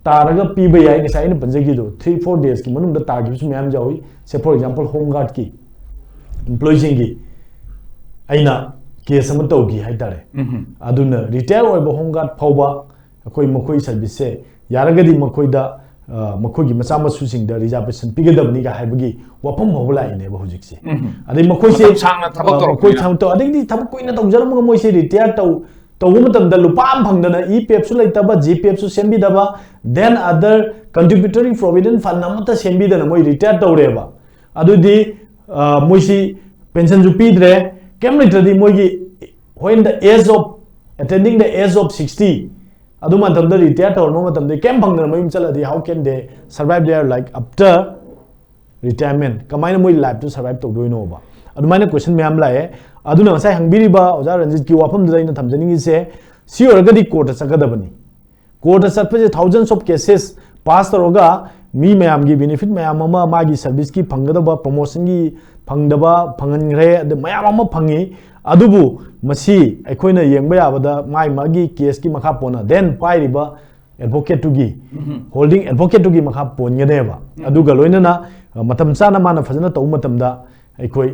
taraga PBI ni sai ni panjagi do 3-4 days ki manungda target su mayam jawi say for example home guard ki employees ki aina case am tawgi haitare aduna retire oiba home guard phawba akoi makoi service se yaragadi makoi da makoi gi macha masu sing da reservation pigadabni ga haibagi wapam hobla ine ba hujik se adai makoi se sangna thabak tor koi tham to adai di thabak koi na tawjar mo moi se retire taw matam da lupam phangdana EPF su laitaba GPF su sembi daba then other contributory provident fund namata sembi dana moi retire tawreba adu di moi si pension ju pidre kem literally moigi when the age of attending the age of 60 adu matam da retire tor no matam de kem phangna mayum chaladi how can they survive their like after retirement kamaina moi life to survive to do no ba adu maina question me am la e adu na sai hangbiri ba oja ranjit ki wafam da ina thamjani se si oragadi court sakadabani court satpe thousands of cases pass toroga mi mayam gi benefit mayam ama magi service ki phangdaba promotion gi phangdaba phangangre ade mayam ama phangi adubu masi aikoina yengba yabada mai magi case ki makha pona then pai riba advocate to gi holding advocate to gi makha pon ngadeba aduga loina na matam chana mana fajana to matam da aikoi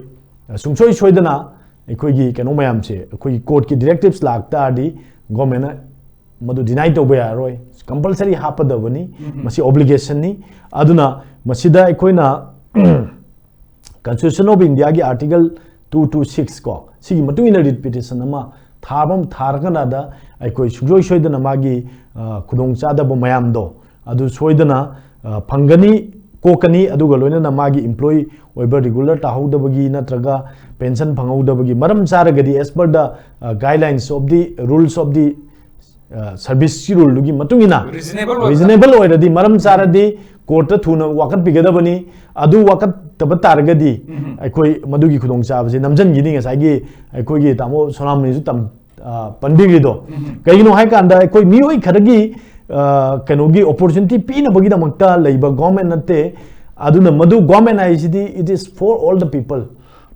sungsoi soidana aikoi gi keno mayam se aikoi court ki directives lakta di government madu deny to ba roi compulsory hapadabani masi obligation ni aduna masida aikoina constitution of india gi article 226 ko sigi matuina writ petition ama thabam thargana da aikoi sujoi soidana magi khudong chada ba mayam do adu soidana phangani kokani aduga loina na magi employee oiber regular tahudabagi natraga pension phangudabagi maram charagadi as per the guidelines of the rules of the service rule lugi matungina reasonable oiradi maram charadi court thuna wakat bigadabani adu wakat tabataragadi aikoi madugi khudong chabase namjan gini ngasai gi aikoi gi tamo sonam ni su tam pandigi do kaino hai kanda aikoi mioi khadagi kanogi opportunity pina bagi damakta leiba government nate aduna madu government ICD it is for all the people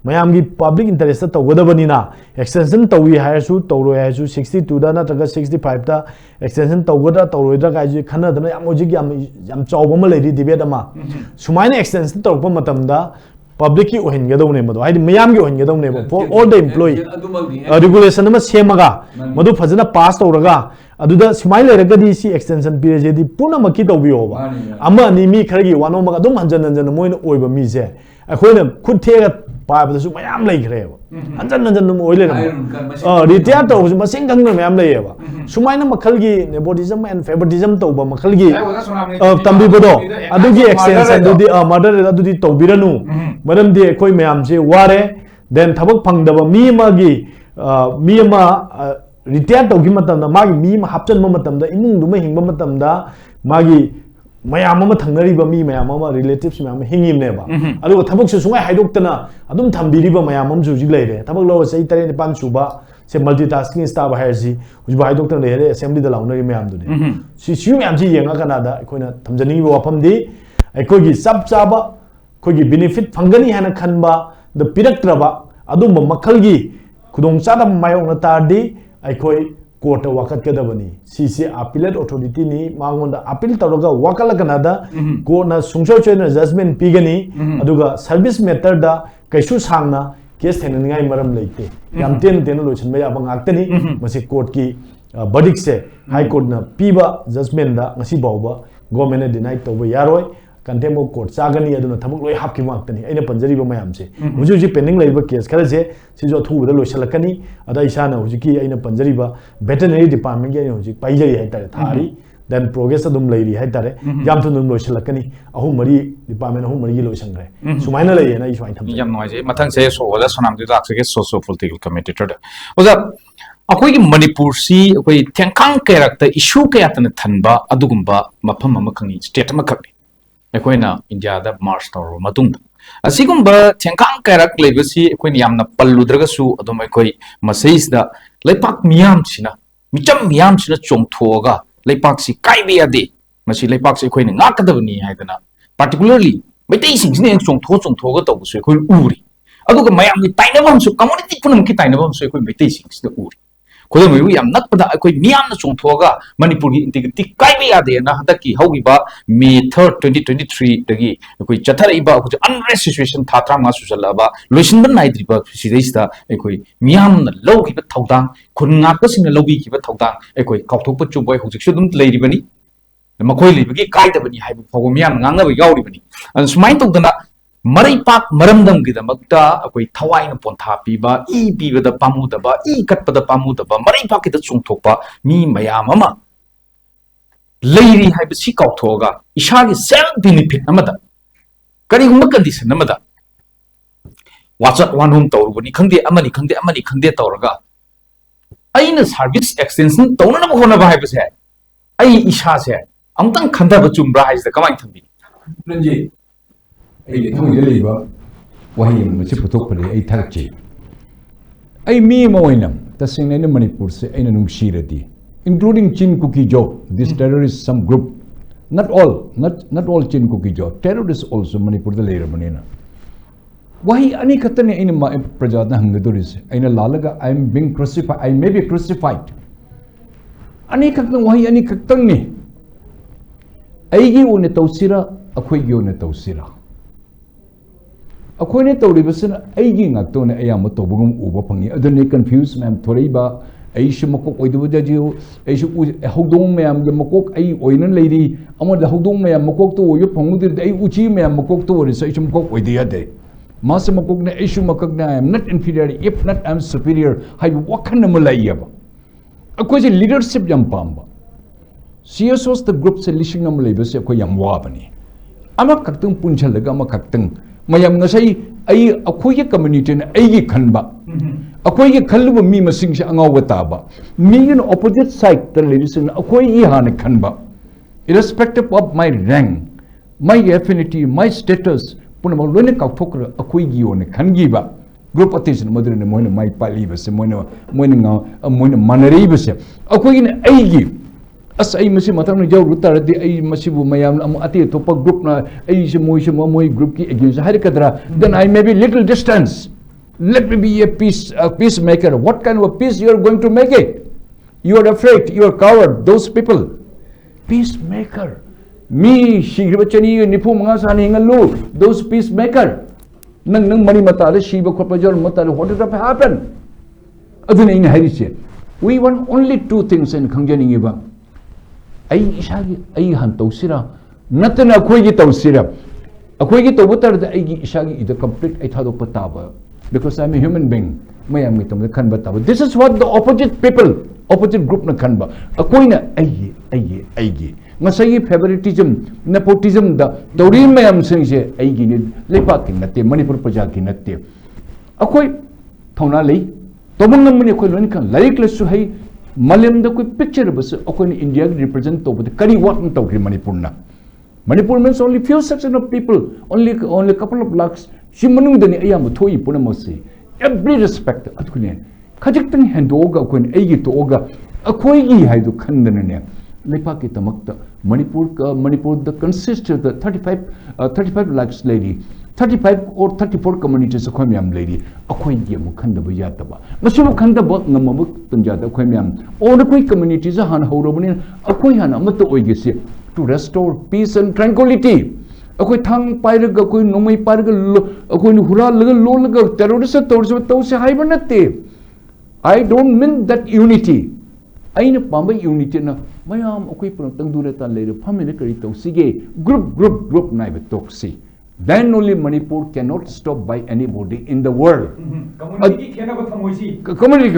mayam gi public interest ta godabani na extension tawi haisu tawro haisu 62 da na taga 65 ta extension tawgoda tawroida ga ji khana dana yam oji yam chawba ma leidi debate ama sumaina extension tawpa matam da public ki ohin ga dawne madu haidi mayam gi ohin ga dawne for all the employee regulation ma semaga madu fajana pass tawraga aduda smile regadi si extension period di puna maki tawbiyo ba ama ni mi kharagi wano maga dum hanjan hanjan moina oiba mi se akhoina khud thega पाबद सु मयाम लेखरे हंजन हंजन नुम ओइले retire तो मसिंग गंग मयाम लेबा सुमाइना मखल गी nepotism and favouritism तौबा मखल गी तंबी बदो अदुगी extension दुदी murder अदुदी तौबिरनु मरम दे कोई मयाम से वारे देन थबक फंगदबा मी मा रिटायर तौगी मतमदा मागी मी मा हपचन मतमदा इमुंग दुम हिंगबा मतमदा मागी mayam ama thangnariba mi mayam ama relatives mayam hingim neba aduga thabuk su sungai haidoktana adum thambiriba mayam am ju ji leire thabuk lo sei tare ni pan suba se multitasking staff hairsi ujiba haidoktana leire assembly da launari mayam du ne si su mayam ji yenga kana da koina thamjani ba wafam di aikoi gi sab chaba koi gi benefit phangani hana khanba the piraktraba adum makhal gi khudong chada mayong na tardi aikoi court wakat kadabani cc appellate authority ni mangonda appeal toroga wakala kanada ko na sungsho chena judgment pigani aduga service matter da kaisu sangna case thenangai maram leite yam ten lotion ba yaba ngaktani masi court ki verdict se high court na piba judgment da ngasi bawba government deny toba yaroi contempt of court chagani aduna thabuk loi hapki maktani aina panjari ba mayam se huji pending leiba case khara se sijo thu da loisalakani ada isana huji ki aina panjari ba veterinary department ge huji paijari haitare thari then progress adum leiri haitare yam thu num loisalakani ahum mari department ahum mari loisangre sumaina lei na iswain tham yam noise mathang se so wala sonam du dak se socio political committee to oza akoi gi manipur si akoi thengkang character issue ka yatna thanba adugumba mafam ama khangi state ma khakni akoina india da march tawro matung asigumba thengkang karak lebasi akoina yamna palludraga su adum akoi maseis da leipak miyam china micham miyam china chongthoga leipak si kaibe ade masi leipak si akoina ngakadabni haidana particularly maitai sing sine chongthoga tawsu akoi uri aduga mayam ni tainabam su community punam ki tainabam su akoi maitai sing sine uri kodam yu yam nakpada akoi miyam na chongthoga manipur gi integrity kaibe ade na hadaki haugiba May 3rd 2023 dagi akoi chathariba akoi unrest situation thatra ma sujalaba loisinban naidriba sidaista akoi miyam na logi ba thaudang khunna ka sing logi ki ba thaudang akoi kauthokpa chuboi hojik sudum leiribani makoi libagi kaidabani haibu phago miyam ngangna ba yauribani an sumai tawdana marai pak maramdam gidamakta akoi thawaina pontha piba I pibada pamudaba I katpada pamudaba marai pak kita chungthokpa mi mayam ama leiri haiba si kauthoga isagi self benefit amada karigumba condition amada wachat wanhum tawrubani khangde amani khangde tawraga aina service extension tawna na khona ba haibase ai isha se amtang khanda ba chumbra haise kamai thambi Ranji, ai thong je leiba wahi ma chi putok pare ai thak chi ai mi ma oinam tasing na Manipur se ai na nungsi rati including Chin Cookie Job this terrorist some group not all Chin Cookie Job terrorists also Manipur da leira manena wahi ani khatane ai ma praja da hangadoris ai na lalaga I am being crucified I may be crucified ani khatang wahi ani khatang ni ai gi one tawsira akhoi gi one tawsira akhoi ne tawribasina ai gi ngakto ne ayam tobugum uba phangi adone confuse ma'am thoraiba ai shu makok oidu da jiu ai shu hodong ma'am ge makok ai oina leiri amo da hodong ma'am makok to yo phangudir ai uchi ma'am makok to ori sai shu makok oidi ade mas makok ne ai shu makok na I am not inferior if not I am superior hai wakhan na malayaba akhoi je leadership jam pamba CSOs the group se lishing am labor se akhoi yam wabani ama kaktung punchalaga ama kaktung mayam ngasai ai akhoi ge community na ai gi khanba akhoi ge khalluba mi masing se angaw bataba mi in opposite side the ladies in akhoi gi han khanba irrespective of my rank my affinity my status punama lone kakthokra akhoi gi one khangi ba group attention madrine moina mai pali ba se moina manari ba se akhoi gi ai gi as ai masi matang ni jaw rutar di ai masi bu mayam am ati topa group na ai se moi group ki against har kadra then I may be little distance let me be a peacemaker what kind of a peace you are going to make it you are afraid you are coward those people peacemaker me shigribachani nipu manga sani ngalu those peacemaker nang mani mata da shiba khotpa jor mata what did happen aduna in harise we want only two things in khangjani ba ai isagi ai han tawsira natana akhoi gi tawsira akhoi gi tawbutar da ai gi isagi ida complete ai thado pataba because I am a human being mayam mi tamda khan bataba this is what the opposite group na khan ba akhoi na ai gi ngasai favoritism nepotism da tawri mayam sing se ai gi ni lepa ki natte Manipur praja ki natte akhoi thona lei tomang nam ni akhoi lon kan laik la su hai Malayam da koi picture bas akoi ni India represent to but kari what to Manipur na Manipur means only few section of people only couple of lakhs shi manung da ni ayam thoi puna masi every respect atkune khajik tang handoga akoi ni ai gi to oga akoi gi haidu khandana ne lepa ki tamakta Manipur the consist of the 35 lakhs lady 35 or 34 communities akhoi myam lady akhoi gi mu khanda ba yataba masu khanda ba ngamabu tunja da akhoi myam all the communities han horobani akhoi han amata oigese to restore peace and tranquility akhoi thang pairaga akhoi nomai pairaga akhoi ni hura laga lo laga terrorist tawse haiba natte I don't mean that unity aina pamba unity na mayam akhoi pun tangdure ta leire family kari tawsige group nai ba toksi then only Manipur cannot stop by anybody in the world. Community kena ba thamoisi community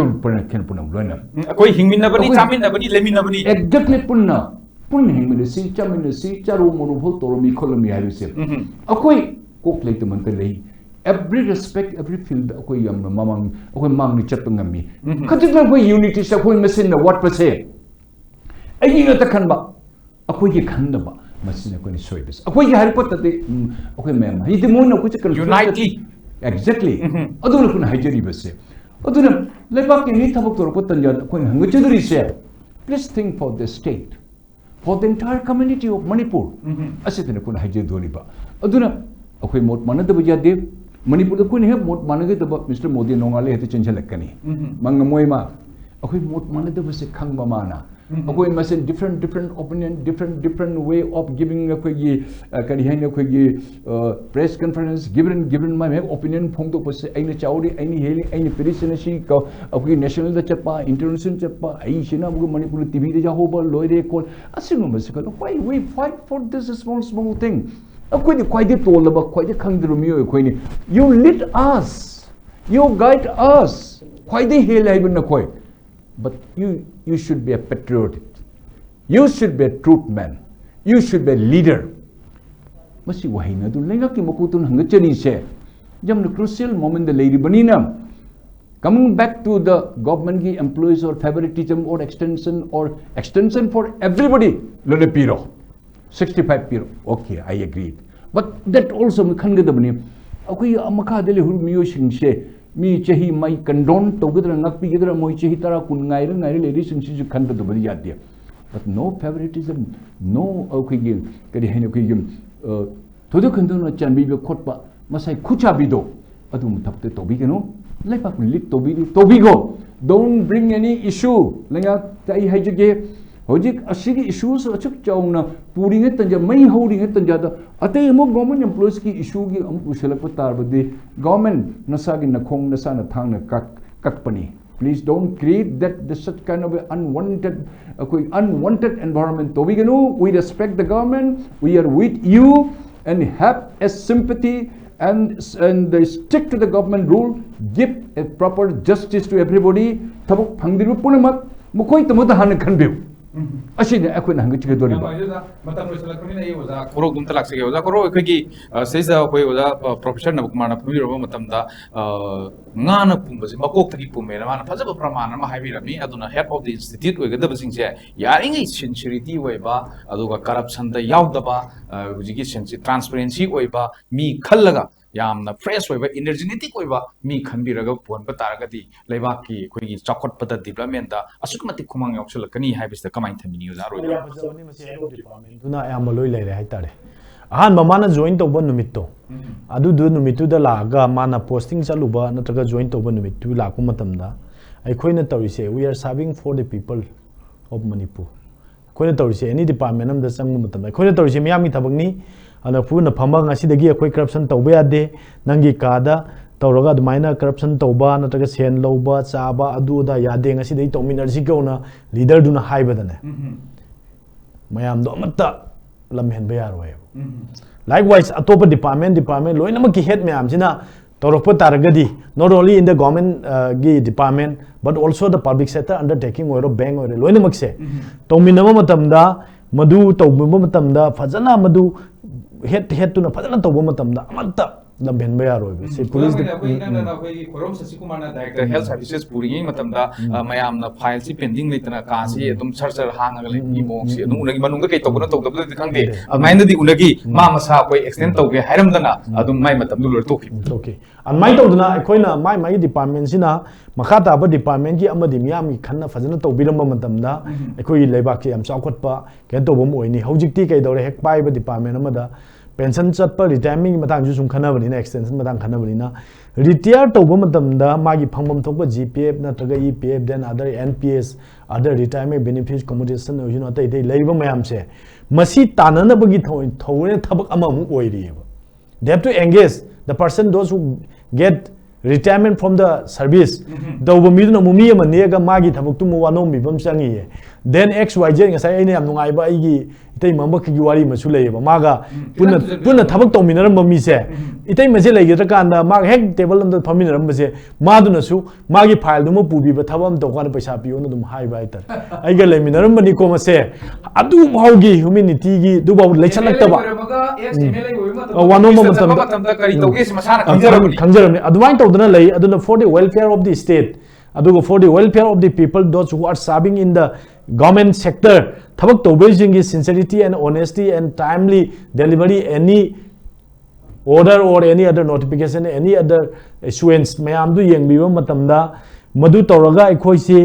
can punam loina akoi hingmin na bani chamin na bani lemin na bani exactly punna pun hingmin si chamin si charu moru bhol toromi kholomi harise akoi kok leite man lei every respect every field akoi yam mamang akoi mang ni chat ngami khatik akoi unity sa akoi machine na what pa se ai ga ta khan ba akoi gi khan da ba masina ko ni soibes akoi gi har pot te akoi mem hi de mon ko chakal unity exactly aduna kun hajeri bese aduna leba ki ni thabak tor pot tanja akoi hang chudri se please think for the state for the entire community of Manipur asitene kun hajeri doni ba aduna akoi mot manad ba jade Manipur da kun he mot manage da Mr Modi nongale hete chenjalakani mangamoi ma akoi mot manad ba se khang ba mana akoi masen different opinion different way of giving akoi gi kari haina akoi gi press conference given my opinion phong to pose aina chauri aini heli aini perisena si ko akoi national da chapa international chapa ai sina bu Manipur TV da ja hoba loire call asinu masikal why we fight for this small thing akoi ni kwai de tolaba kwai de khangdru mi akoi ni you lead us you guide us kwai de helai bin na koi but you should be a patriot you should be a truth man you should be a leader masi wahina du lenga ki makutun hangachani se jamna crucial moment the lady banina. Coming back to the government employees or favoritism or extension for everybody, lele piro, 65 piro. Okay, I agree. But that also me khan gadabni. Akoi amakha dele hur miyo singse mi chahi mai condone to gadra nakpi gadra moi chahi tara kun ngaire lady singse ju khan gadabni yadya. But no favoritism, no okay gil. Kadi hen okay gil. Todo khandu na chanbi be khotpa masai khucha bido. Adum tapte tobi keno. Like lit Tobigo. Don't bring any issue. Lenga tai hajige. Hojik asigi issues achuk chauna. Puring it tanja may holding it tanja. Ate mo government employees ki issue gi select badi. Government nasagi na kong nasa na thang na kakpani. Please don't create that such kind of unwanted environment. Tobigano, we respect the government. We are with you and have a sympathy. And they stick to the government rule, give a proper justice to everybody. Tabuk phangdiru punamak mukoi tamata han khanbiu. Asine akoi nang chike dori ba. Matam loisala kami na yoza koro gum talak se yoza koro khagi seisa koi yoza professor na bukmana phumiro matam da ngana pumbase makok tagi pumme na mana phajaba pramana ma haibirami aduna head of the institute oigadaba singse yaringai sincerity oiba aduga corruption da yaudaba hujigi sensi transparency oiba mi khallaga yamna fresh oiba energetic oiba mi khanbiraga pon pataragadi leibaki khoi chakot pada development da asukmati khumang yoksulakani haibista kamai thamini uza ro duna amaloi leire haitare ahan mamana join to bon numitto adu du numitu da laga mana posting chaluba natraga join to bon numitu la ku matamda ai khoina tawise we are serving for the people of Manipur khoina tawise any department am da sang matamda khoina tawise miyami thabakni ana puna phamba ngasi dagi akhoi corruption tawba yade nangi kada tawraga admaina corruption tawba natraga sen loba chaba adu da yade ngasi dei tominerji gona leader duna haibadane mayam do amatta lamhen bayar way likewise atopa department loina ma ki head mayam sina tawrakpa taragadi not only in the government department but also the public sector undertaking or bank or loina makse tominama matamda madu tawbuma matamda fajana madu head to na fajana tawba matamda amatta lamben bayar roy se police korom sasikumar na director health services puringi matamda mayam na file si pending litna ka si adum sar hang agal ni mong si adum unagi manung kai tawbuna tawdabla di khangde amaina di unagi ma masa koi extend tawge hairam dana adum mai matam du lor toki okay an mai tawduna koina mai department sina makhata ba department ki amadi miyam ki khanna fajana tawbiramba matamda koi leibak ki am chawkhatpa ke tawbum oini hojikti kai dore hek pai ba department amada pension chatpa retirement matang ju sum khanabani na extension matang khanabani na retire tawba matamda magi phangbam thokba GPF na traga EPF then other NPS other retirement benefits accommodation you know tai leiba mayam se masi tanana bagi thone thabak ama mu oiri they have to engage the person those who get retirement from the service tawba miduna mumi ama nega magi thabak tu mu wanom bibam changi then XYZ ngasai aina yam nungai ba igi itai mamba ki wari masu leyeba maga punna thabak tawminaram mi se itai mase legira kanda mag hek table am phaminaram se maduna su magi file dum pubi ba thabam dokan paisa piyo na dum hai ba itar ai ga leminaram ni ko mase adu haugi humanity gi du ba lechalak ta ba wanoma matam kari tawge masana khangjaram adwain tawdana lei aduna for the welfare of the state adugo for the welfare of the people those who are serving in the government sector thabak tawbejing is sincerity and honesty and timely delivery any order or any other notification any other issuance mayam du yengbiba matamda madu tawraga ekhoi si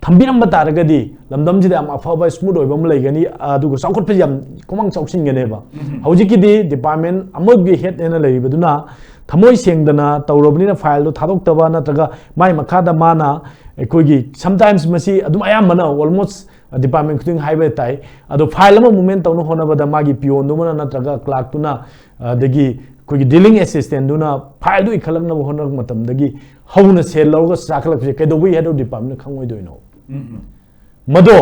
thambiramba taragadi lamdam jida am afaba smooth oibam leigani adugo saukhat yam komang chauksing gane ba hojiki di department amog head ena leibaduna thamoi sengdana tawrobni na file do thadok taba na taga mai makhada mana ekogi sometimes masi adum ayam mana almost department kuting highway tai ado file ma movement tawno hona bada magi pion do mana na taga clerk tuna dagi kogi dealing assistant duna file do ikhalak na hona matam dagi hauna sel lawga sakhlak je kedo wi head of department khangoi doino mado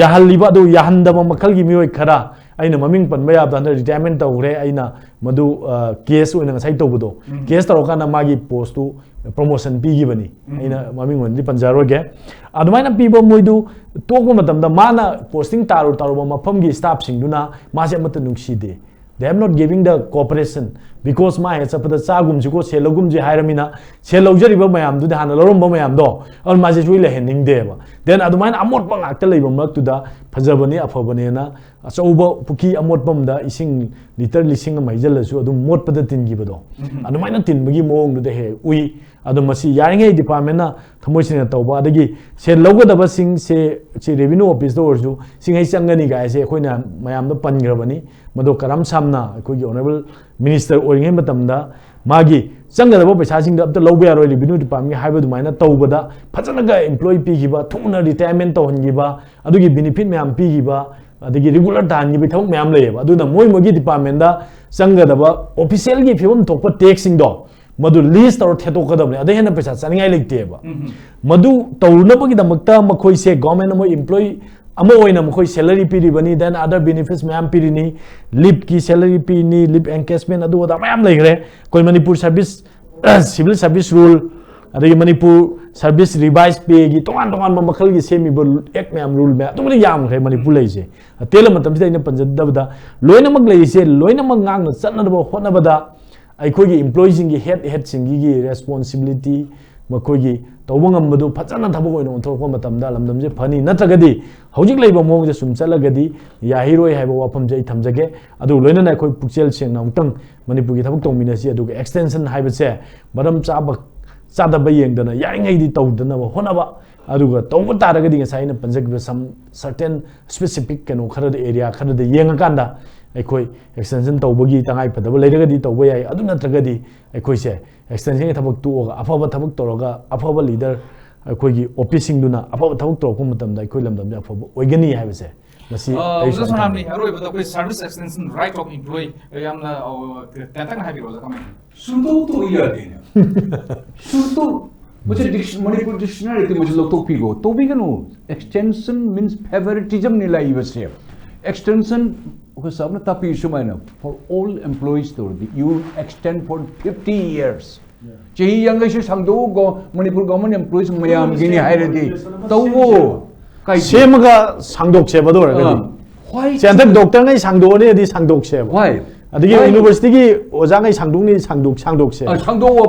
yahaliba do yahandaba makhal gi mioi khara aina maming panba ya da retirement tawre aina madu case oina ngasai tawbudo case tarokana magi post tu promotion pi gi bani aina maming wandi panjaro ge adumaina pibo moidu tokma matamda mana posting taru mafam gi staff sing duna mase amata nungsi de they are not giving the cooperation because my head up the sagum to go selogum jiramina, selogeriba mayam to the Hanalorumba mayamdo, or Mazis really handing deva. Then Aduman Amot Bang actually to the Pazabani Apobanena, as over Puki Amot Bamda is sing literally sing a major so do more patatin givedo. And the minor tin Magi Mong to the hair. We Adamasi Yang Department, Commotion at Toba, the Gi, said logo the busing say revenue office doors, sing a sangani guys, say, when I am the Pangravani, Madokaram Samna, could honorable minister or him Matamda, Magi, Sanga the Bob charging up the low revenue department, hybrid minor Tobada, Patanaga employee Pigiba, Tuna retirement on Giba, Adugi benefit me and Pigiba, the regular time you become Mam Leva, do the Moimogi department, Sanga the official if you want to put taxing dog. Madu list or Tetokadam, they had a pesa, something I like table. Madu Taunapaki the Makta Makoi say government employee Amoina Makoi salary piribani, then other benefits Mam Pirini, lip key salary pini, lip encashment, adu the Mam like Koi Manipur service civil service rule, the Manipur service revised pay, Toman Mamakali semi Ekmam rule, Tommy Yam, Manipulase, a telematam in a Panjabda, Loina Maglay, Loina Mangang, Sanaba, Honabada. ꯑꯩꯈꯣꯏꯒꯤ ꯏꯝꯄ꯭ꯂꯣꯌꯤꯁꯤꯡꯒꯤ ꯍꯦꯗꯁꯤꯡꯒꯤ responsibility ꯃꯈꯣꯏꯒꯤ ꯇꯧꯕ ꯉꯝꯕꯗꯨ ꯐꯖꯅ ꯊꯕꯛ ꯑꯣꯏꯅ ꯑꯣꯟꯊꯣꯛꯄ ꯃꯇꯝꯗ ꯂꯝꯗꯝꯁꯦ ꯐꯅꯤ ꯅꯠꯇ꯭ꯔꯒꯗꯤ ꯍꯧꯖꯤꯛ ꯂꯩꯕ ꯃꯑꯣꯡꯁꯦ ꯁꯨꯝ ꯆꯠꯂꯒꯗꯤ ꯌꯥꯍꯤꯔꯣꯏ ꯍꯥꯏꯕ ꯋꯥꯐꯝꯁꯦ ꯑꯩ ꯊꯝꯖꯒꯦ ꯑꯗꯨ ꯂꯣꯏꯅꯅ ꯑꯩꯈꯣꯏ ꯄꯨꯛꯆꯦꯜ ꯁꯦꯡꯅ ꯑꯃꯨꯛꯇꯪ ꯃꯅꯤꯄꯨꯔꯒꯤ ꯊꯕꯛ ꯇꯧꯃꯤꯟꯅꯁꯤ ꯑꯗꯨꯒ ꯑꯦꯛꯁꯇꯦꯟꯁꯟ ꯍꯥꯏꯕꯁꯦ ꯃꯔꯝ ꯆꯥꯗꯕ ꯌꯦꯡꯗꯅ ꯌꯥꯔꯤꯉꯩꯗꯤ ꯇꯧꯗꯅꯕ ꯍꯣꯠꯅꯕ ꯑꯗꯨꯒ ꯇꯧꯕ ꯇꯥꯔꯒꯗꯤ ꯉꯁꯥꯏ ꯑꯩꯅ ꯄꯟꯖꯈꯤꯕ ꯁꯝ ꯁꯔꯇꯦꯟ ꯁ꯭ꯄꯦꯁꯤꯐꯤꯛ ꯀꯩꯅꯣ ꯈꯔꯗ ꯑꯦꯔꯤꯌꯥ ꯈꯔꯗ ꯌꯦꯡꯉꯀꯥꯟꯗ ꯑꯩꯈꯣꯏ ꯑꯦꯛꯁꯇꯦꯟꯁꯟ ꯇꯧꯕꯒꯤ ꯇꯉꯥꯏ ꯐꯗꯕ ꯂꯩꯔꯒꯗꯤ ꯇꯧꯕ ꯌꯥꯏ ꯑꯗꯨ ꯅꯠꯇ꯭ꯔꯒꯗꯤ ꯑꯩꯈꯣꯏꯁꯦ ꯑꯦꯛꯁꯇꯦꯟꯁꯟꯒꯤ ꯊꯕꯛ ꯇꯣꯛꯑꯒ ꯑꯐꯕ ꯊꯕꯛ ꯇꯧꯔꯒ ꯑꯐꯕ ꯂꯤꯗꯔ ꯑꯩꯈꯣꯏꯒꯤ ꯑꯣꯐꯤꯁꯁꯤꯡꯗꯨꯅ ꯑꯐꯕ ꯊꯕꯛ ꯇꯧꯔꯛꯄ ꯃꯇꯝꯗ ꯑꯩꯈꯣꯏ ꯂꯝꯗꯝꯁꯦ ꯑꯐꯕ ꯑꯣꯏꯒꯅꯤ ꯍꯥꯏꯕꯁꯦ ꯃꯁꯤ ꯑꯩꯁꯨ ꯁꯅꯥꯝꯅꯤ ꯑꯔꯣꯏꯕꯗ ꯑꯩꯈꯣꯏ service extension right of employee ꯌꯥꯝꯅ ꯇꯦꯟꯇꯛꯅ ꯍꯥꯏꯕꯤꯔꯛꯑꯣ ꯀꯃꯥꯏꯅ ꯁꯨꯡꯇꯧ ꯌꯥꯗꯦꯅꯦ ꯁꯨꯡꯇꯧ मुझे मणिपुर डिक्शनरी के मुझे लोग तो पीगो तो भी कनो एक्सटेंशन मींस फेवरेटिज्म नहीं लाई बस है एक्सटेंशन को सब ने तापी शुमाय ना फॉर ऑल एम्प्लॉइज तो यू एक्सटेंड फॉर 50 इयर्स चाहिए यंग से संगदो गो मणिपुर गवर्नमेंट एम्प्लॉइज मयाम गिनी हायरदी तो वो काई सेमगा सांगदोक सेबदो रगदी सेंथक डॉक्टर ने सांगदोने यदि सांगदोक सेब व्हाई अदगी यूनिवर्सिटी की ओजांगै सांगदोंनि सांगदोक से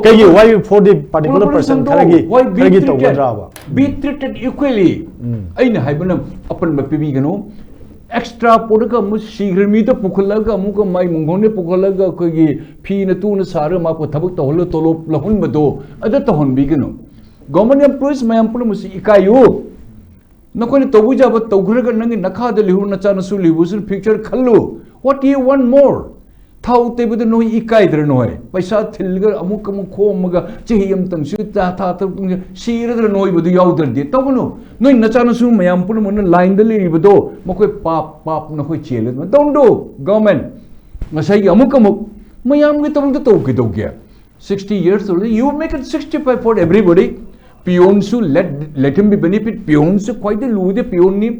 कई why for the particular person खरगी तोगद्राबा बी ट्रीटेड इक्वली अइन हाइबन अपन बपीबी गनो एक्स्ट्रा पोडका मु शीघ्रमी तो पुखलगा मुक माइ मंगोने पुखलगा कोगी फी न तू न सार मा को थबक तोहलो तोलो लहुन बदो अद तोहन बी गनो गवर्नमेंट एम्प्लॉइज मयम पुन मुसी इकायो नकोने तोबुजा ब तोग्रगा नंगे नखा द लिहु नचा नसु लिबुसुन फ्यूचर खल्लु व्हाट यू वांट मोर थाउ तेबुद नोई इकाइद्र नोय पैसा थिलगर अमुक अमुक खोमगा चही यम तंगसु ता था त सीरद्र नोय बदु याउद्र दे तगनो नोय नचानसु मयाम पुन मन लाइन द लिबदो मखोय पाप नखोय चेल डोंट डू गवर्नमेंट नसाई अमुक अमुक मयाम गे तम तो के दो गया 60 years old you make it 65 for everybody pion su let him be benefit pion su quite lu de pion ni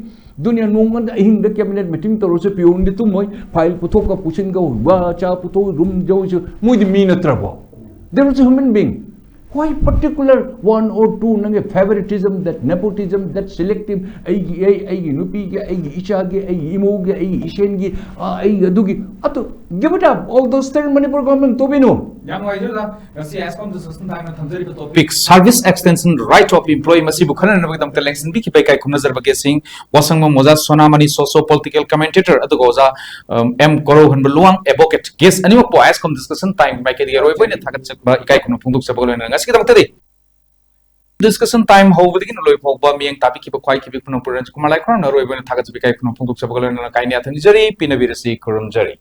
दुनिया नोंगन अहिंग द कैबिनेट मीटिंग तरोसे पियोन दे तुम फाइल पुथोक का पुछिन का वा चा पुथो रूम जो मुद मी नत्रबो there is a human being why particular one or two nang favoritism that nepotism that selective ai nupi ge ai icha ge ai imo ge ai isen ge ai adugi atu give it up all those things Manipur government to bino yang wai ju da si ISCOM discussion time na thamjari ba topic service extension right of employee masi bu khana na bagdam election bi ki pai kai khum nazar ba ge sing wasang mo moza sonamani socio political commentator adu goza m koro han luang advocate guest ani mo ISCOM discussion time mai ke di roi boy ne thagat chak ba ikai khum phungduk sa bol na ngasi ki discussion time how within a loy pogba miang tapi ki ba kwai ki bi phunong puran kumar like ron roi boy ne thagat bi kai khum phungduk sa bol na kai ni athani jari pinavirasi kurum jari